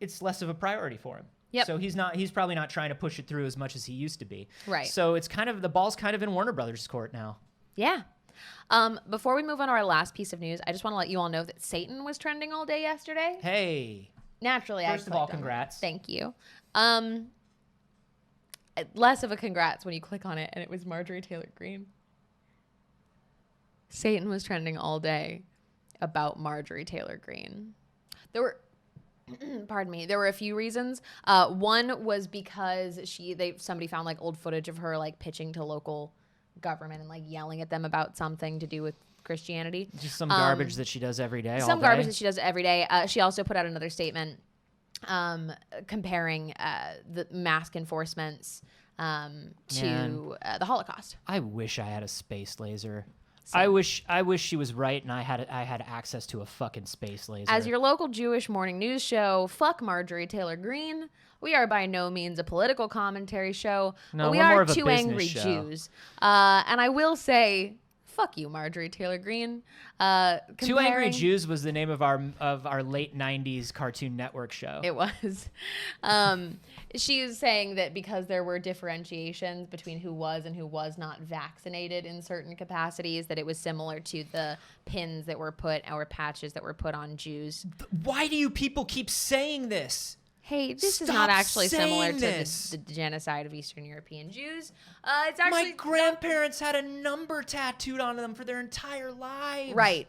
it's less of a priority for him. Yep. So he's probably not trying to push it through as much as he used to be. Right. So it's the ball's kind of in Warner Brothers' court now. Yeah. Before we move on to our last piece of news, I just want to let you all know that Satan was trending all day yesterday. Hey. Naturally, First of all, congrats. Thank you. Less of a congrats when you click on it and it was Marjorie Taylor Greene. Satan was trending all day about Marjorie Taylor Greene. There were there were a few reasons. One was because somebody found like old footage of her like pitching to local government and like yelling at them about something to do with Christianity. Just some garbage that she does every day. Garbage that she does every day. She also put out another statement comparing the mask enforcements to the Holocaust. I wish I had a space laser. I wish she was right and I had access to a fucking space laser. As your local Jewish morning news show, fuck Marjorie Taylor Greene. We are by no means a political commentary show. No, but we we're more are of a two business angry show. Jews. And I will say, fuck you, Marjorie Taylor Greene. Two Angry Jews was the name of our late 90s Cartoon Network show. It was. She is saying that because there were differentiations between who was and who was not vaccinated in certain capacities, that it was similar to the pins that were put or patches that were put on Jews. Why do you people keep saying this? Hey, this is Stop not actually similar saying to this. the genocide of Eastern European Jews. It's actually My grandparents had a number tattooed on them for their entire lives. right.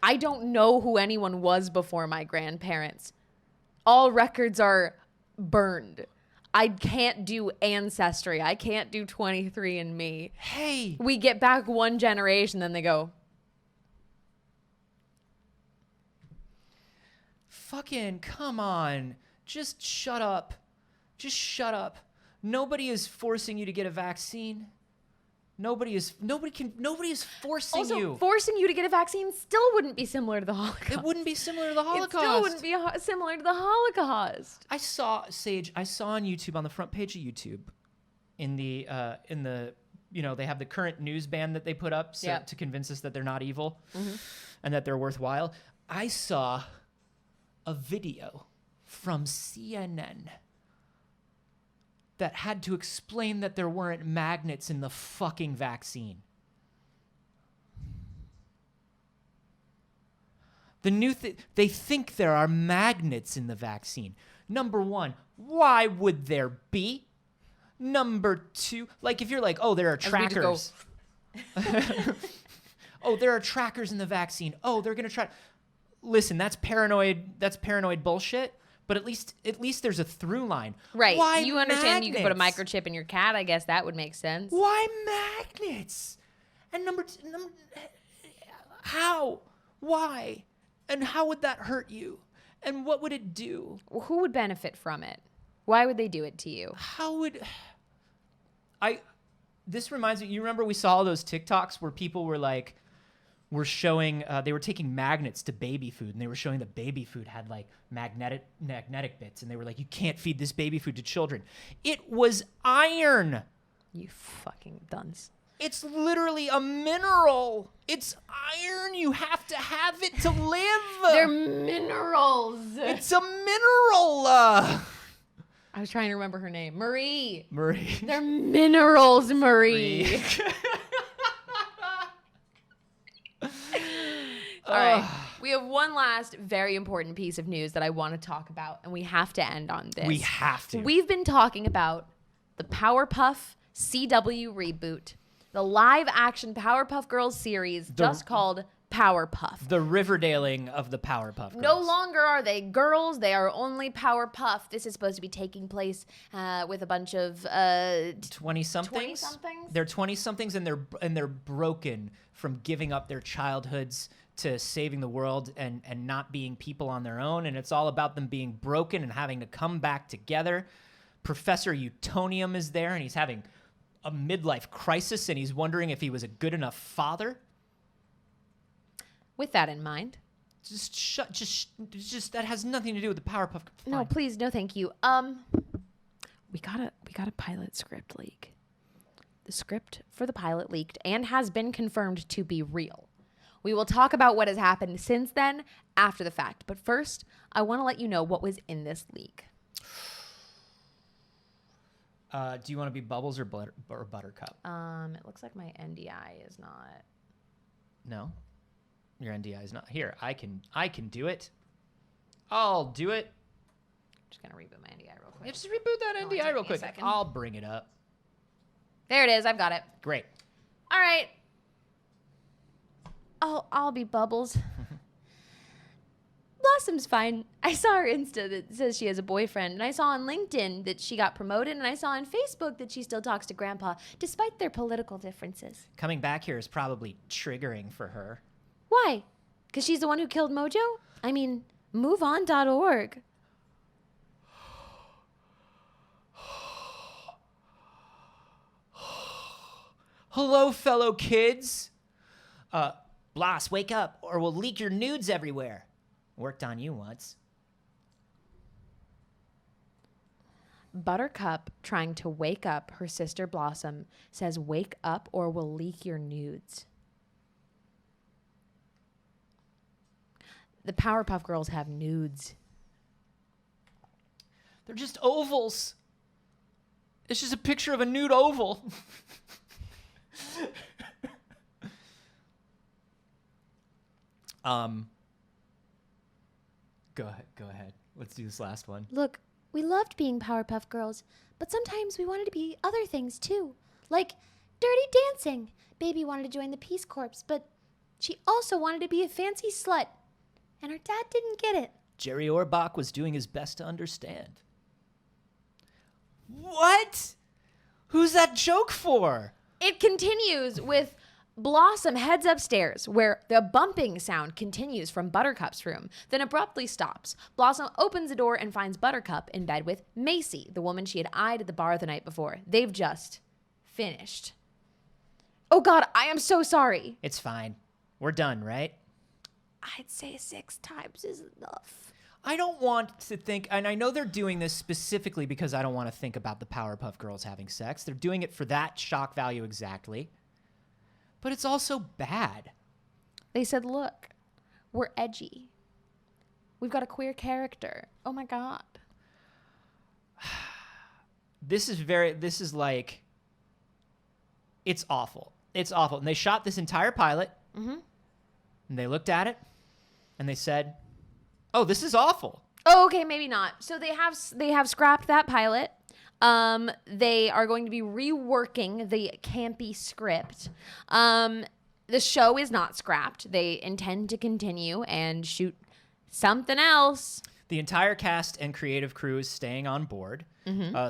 I don't know who anyone was before my grandparents. All records are burned. I can't do Ancestry. I can't do 23andMe. Hey. We get back one generation, then they go, fucking come on. Just shut up. Just shut up. Nobody is forcing you to get a vaccine. Nobody is forcing also, you. forcing you to get a vaccine still wouldn't be similar to the Holocaust. It wouldn't be similar to the Holocaust. It still wouldn't be similar to the Holocaust. I saw Saige. I saw on YouTube, on the front page of YouTube, in the they have the current news band that they put up to convince us that they're not evil and that they're worthwhile. I saw a video from CNN that had to explain that there weren't magnets in the fucking vaccine. They think there are magnets in the vaccine. Number one, why would there be? Number two, like if you're like, oh, there are trackers. Oh, there are trackers in the vaccine. Oh, they're gonna try. Listen, that's paranoid. That's paranoid bullshit. But at least there's a through line. Right. Why you understand you could put a magnets? microchip in your cat. I guess that would make sense. Why magnets? And number two, how? Why? And how would that hurt you? And what would it do? Who would benefit from it? Why would they do it to you? How would this reminds me, you remember we saw all those TikToks where people were showing, they were taking magnets to baby food, and they were showing that baby food had like magnetic bits, and they were like, you can't feed this baby food to children. It was iron. You fucking dunce. It's literally a mineral. It's iron. You have to have it to live. They're minerals. It's a mineral. I was trying to remember her name. Marie. Marie. They're minerals, Marie. All right. We have one last very important piece of news that I want to talk about, and we have to end on this. We have to. We've been talking about the Powerpuff CW reboot, the live-action Powerpuff Girls series just called Powerpuff. The Riverdale-ing of the Powerpuff Girls. No longer are they girls. They are only Powerpuff. This is supposed to be taking place with a bunch of 20-somethings. 20-somethings? They're 20-somethings, and they're broken from giving up their childhoods to saving the world and not being people on their own, and it's all about them being broken and having to come back together. Professor Utonium is there, and he's having a midlife crisis, and he's wondering if he was a good enough father. With that in mind. Just that has nothing to do with the Powerpuff. No, please, no, thank you. We got a pilot script leak. The script for the pilot leaked and has been confirmed to be real. We will talk about what has happened since then after the fact. But first, I want to let you know what was in this leak. Do you want to be Bubbles or Buttercup? It looks like my NDI is not. No, your NDI is not here. I can do it. I'll do it. I'm just gonna reboot my NDI real quick. Yeah, just reboot that Only NDI take real me a quick. second. I'll bring it up. There it is. I've got it. Great. All right. I'll be Bubbles. Blossom's fine. I saw her Insta that says she has a boyfriend, and I saw on LinkedIn that she got promoted, and I saw on Facebook that she still talks to Grandpa, despite their political differences. Coming back here is probably triggering for her. Why? Because she's the one who killed Mojo? I mean, moveon.org. Hello, fellow kids. Bloss, wake up, or we'll leak your nudes everywhere. Worked on you once. Buttercup, trying to wake up her sister Blossom, says, "Wake up or we'll leak your nudes." The Powerpuff Girls have nudes. They're just ovals. It's just a picture of a nude oval. Go ahead. Let's do this last one. Look, we loved being Powerpuff Girls, but sometimes we wanted to be other things too. Like dirty dancing. Baby wanted to join the Peace Corps, but she also wanted to be a fancy slut. And her dad didn't get it. Jerry Orbach was doing his best to understand. What? Who's that joke for? It continues with Blossom heads upstairs, where the bumping sound continues from Buttercup's room, then abruptly stops. Blossom opens the door and finds Buttercup in bed with Macy, the woman she had eyed at the bar the night before. They've just finished. Oh God, I am so sorry. It's fine. We're done, right? I'd say 6 times is enough. I don't want to think, and I know they're doing this specifically because I don't want to think about the Powerpuff Girls having sex. They're doing it for that shock value exactly. But it's also bad. They said, look, we're edgy. We've got a queer character. Oh my God. This is like, it's awful. It's awful. And they shot this entire pilot, and they looked at it, and they said, oh, this is awful. Oh, okay, maybe not. So they have scrapped that pilot. They are going to be reworking the campy script. The show is not scrapped. They intend to continue and shoot something else. The entire cast and creative crew is staying on board.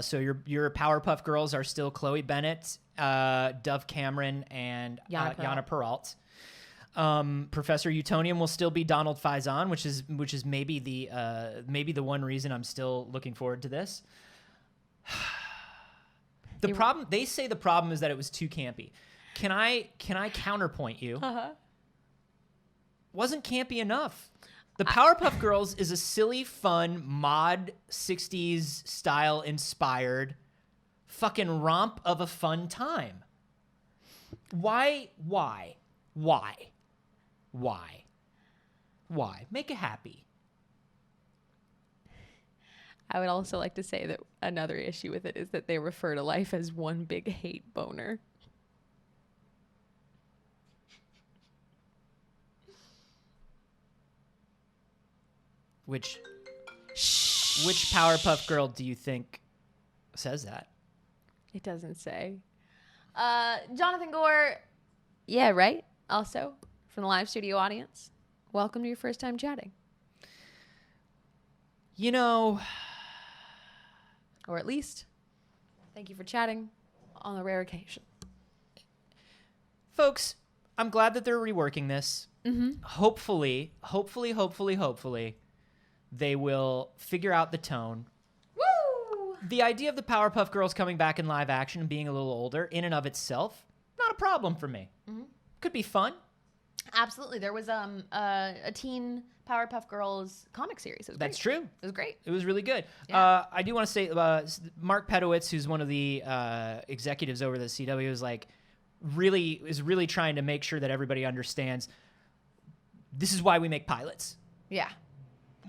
So your Powerpuff Girls are still Chloe Bennett, Dove Cameron, and Yana Peralt. Professor Utonium will still be Donald Faison, which is maybe the one reason I'm still looking forward to this. They say the problem is that it was too campy. Can I counterpoint you? Wasn't campy enough. The Powerpuff Girls is a silly, fun, mod 60s style inspired fucking romp of a fun time. Why? Make it happy. I would also like to say that another issue with it is that they refer to life as one big hate boner. Which Powerpuff Girl do you think says that? It doesn't say. Jonathan Gore, yeah, right? Also, from the live studio audience, welcome to your first time chatting. You know... Or at least, thank you for chatting on a rare occasion. Folks, I'm glad that they're reworking this. Hopefully, they will figure out the tone. Woo! The idea of the Powerpuff Girls coming back in live action and being a little older, in and of itself, not a problem for me. Could be fun. Absolutely. There was a teen Powerpuff Girls comic series. It was That's great. true. It was great. It was really good. Yeah. I do want to say Mark Pedowitz, who's one of the executives over the CW, is really trying to make sure that everybody understands this is why we make pilots. Yeah.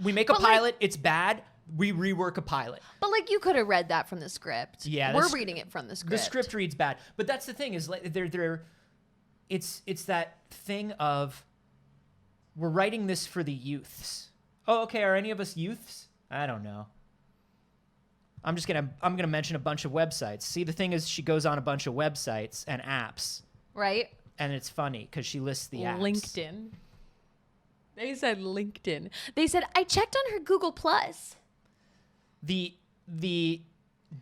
We make a pilot, it's bad. We rework a pilot. But like you could have read that from the script. Yeah, we're reading it from the script. The script reads bad, but that's the thing is like it's that thing of we're writing this for the youths. Oh, okay. Are any of us youths? I don't know. I'm gonna mention a bunch of websites. See, the thing is, she goes on a bunch of websites and apps, Right? and it's funny because she lists the apps. LinkedIn. They said LinkedIn. They said I checked on her Google Plus. The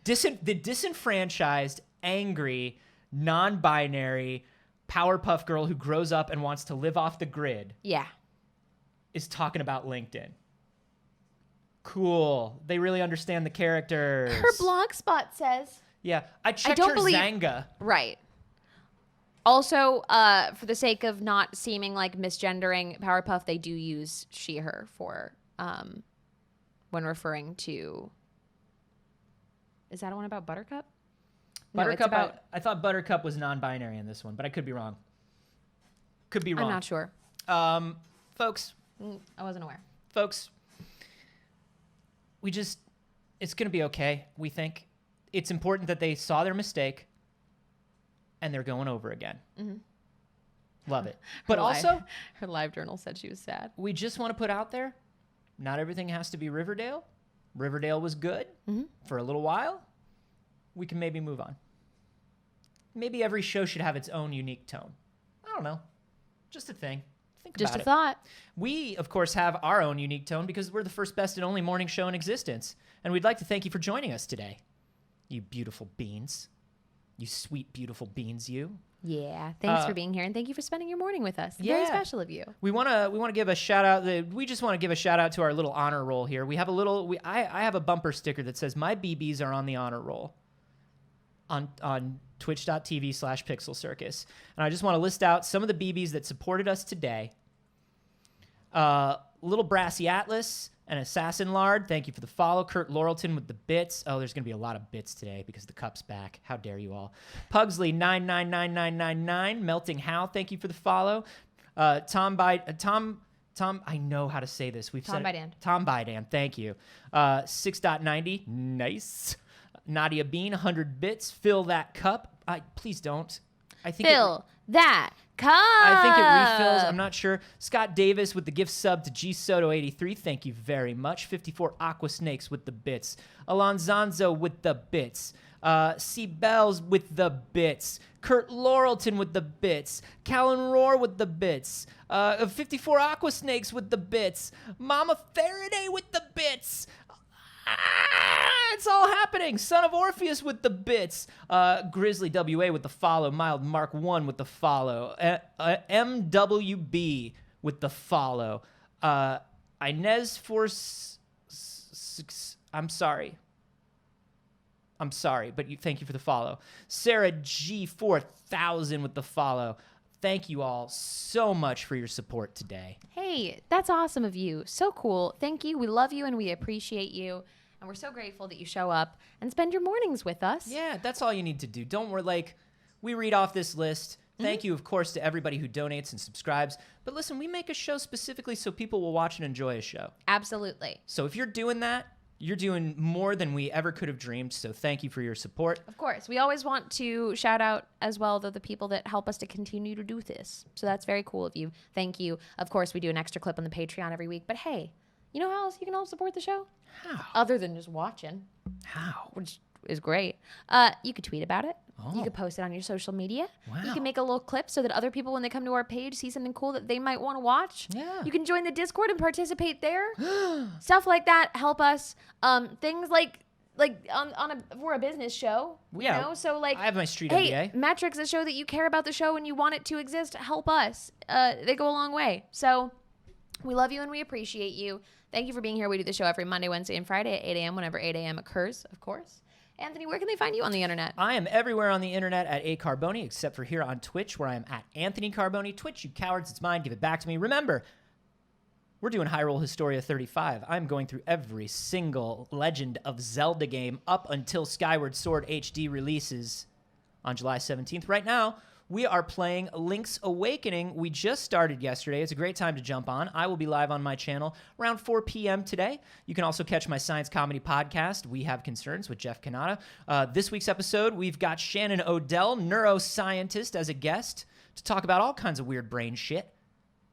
disenfranchised, angry, non-binary Powerpuff Girl who grows up and wants to live off the grid Yeah. is talking about LinkedIn. Cool. They really understand the characters. Her blogspot says. Yeah. I checked don't her believe- Zanga. Right. Also, for the sake of not seeming like misgendering Powerpuff, they do use she, her for when referring to. Is that one about Buttercup? No, it's Buttercup, about. I thought Buttercup was non-binary in this one, but I could be wrong. Could be wrong. I'm not sure. Folks, I wasn't aware. it's going to be okay, we think. It's important that they saw their mistake and they're going over again. Love it. But also, her live journal said she was sad. we just want to put out there, not everything has to be Riverdale. Riverdale was good for a little while. We can maybe move on. Maybe every show should have its own unique tone. I don't know. Just a thing. Think Just about a it. thought. We, of course, have our own unique tone because we're the first, best, and only morning show in existence. And we'd like to thank you for joining us today. You beautiful beans. You sweet, beautiful beans, you. Yeah. Thanks for being here, and thank you for spending your morning with us. Very Yeah. special of you. We want to give a shout out. We just want to give a shout out to our little honor roll here. We have a little. I have a bumper sticker that says my BBs are on the honor roll. On twitch.tv/Pixel Circus, and I just want to list out some of the BBs that supported us today. Little Brassy Atlas and Assassin Lard, thank you for the follow. Kurt Laurelton with the bits. Oh, there's going to be a lot of bits today because the cup's back. How dare you all. Pugsley 999999. Melting How, thank you for the follow. Tom, I know how to say this. We've Tom said Bidan. Tom Bidan, thank you. 6.90, nice. Nadia Bean, 100 bits. Fill that cup. Please don't. I think Fill that cup. I think it refills. I'm not sure. Scott Davis with the gift sub to G Soto 83. Thank you very much. 54 Aqua Snakes with the bits. Alonzanzo with the bits. C Bells with the bits. Kurt Laurelton with the bits. Callan Roar with the bits. 54 Aqua Snakes with the bits. Mama Faraday with the bits. It's all happening. Son of Orpheus with the bits. Grizzly WA with the follow. Mild Mark 1 with the follow. MWB with the follow. Inez Force. I'm sorry, but thank you for the follow. Sarah G 4000 with the follow. Thank you all so much for your support today. Hey, that's awesome of you. So cool. Thank you. We love you and we appreciate you. And we're so grateful that you show up and spend your mornings with us. Yeah, that's all you need to do. Don't worry, we read off this list. Thank you, of course, to everybody who donates and subscribes. But listen, we make a show specifically so people will watch and enjoy a show. Absolutely. So if you're doing that, you're doing more than we ever could have dreamed. So thank you for your support. Of course. We always want to shout out as well, though, the people that help us to continue to do this. So that's very cool of you. Thank you. Of course, we do an extra clip on the Patreon every week. But hey, you know how else you can help support the show? How? Other than just watching, How? which is great. You could tweet about it. You could post it on your social media. Wow. You can make a little clip so that other people, when they come to our page, see something cool that they might want to watch. Yeah. You can join the Discord and participate there. Stuff like that help us. Things like we're a business show, Yeah, you know? So like, I have my street hey, MBA. metrics that show that you care about the show and you want it to exist, help us. They go a long way. So we love you and we appreciate you. Thank you for being here. We do the show every Monday, Wednesday, and Friday at 8 a.m. whenever 8 a.m. occurs, of course. Anthony, where can they find you on the internet? I am everywhere on the internet at Carboni, except for here on Twitch, where I am at Anthony Carboni. Twitch, you cowards, it's mine. Give it back to me. Remember, we're doing Hyrule Historia 35. I'm going through every single Legend of Zelda game up until Skyward Sword HD releases on July 17th. Right now, we are playing Link's Awakening. We just started yesterday. It's a great time to jump on. I will be live on my channel around 4 p.m. today. You can also catch my science comedy podcast, We Have Concerns, with Jeff Kanata. This week's episode, we've got Shannon Odell, neuroscientist, as a guest to talk about all kinds of weird brain shit.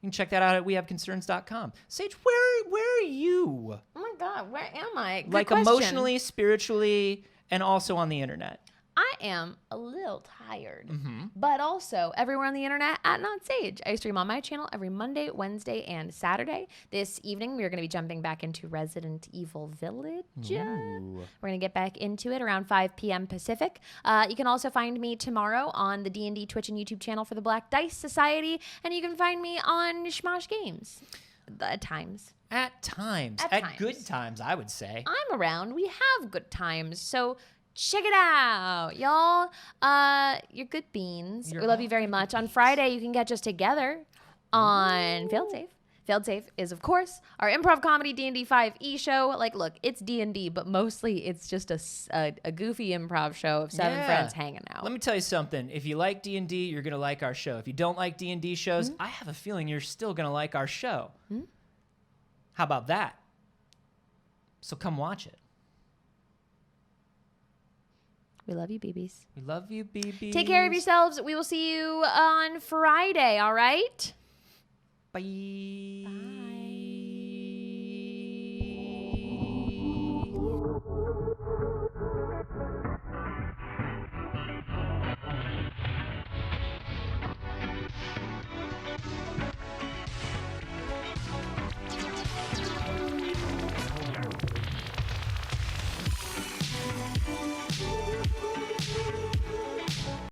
You can check that out at wehaveconcerns.com. Saige, where are you? Oh my God, where am I? Good Like question. emotionally, spiritually, and also on the internet. I am a little tired, but also everywhere on the internet at Not Sage. I stream on my channel every Monday, Wednesday, and Saturday. This evening, we are going to be jumping back into Resident Evil Village. We're going to get back into it around 5 p.m. Pacific. You can also find me tomorrow on the D&D Twitch and YouTube channel for the Black Dice Society, and you can find me on Schmosh Games at times. At times. At At times. good times, I would say. I'm around. We have good times, so check it out, y'all. You're good beans. You're We love all you very much. On Friday, you can catch us together on Failed Safe. Failed Safe is, of course, our improv comedy D&D 5e show. Like, look, it's D&D, but mostly it's just a goofy improv show of seven Yeah. friends hanging out. Let me tell you something. If you like D&D, you're going to like our show. If you don't like D&D shows, I have a feeling you're still going to like our show. How about that? So come watch it. We love you, BBs. We love you, BB. Take care of yourselves. We will see you on Friday, all right? Bye. Bye.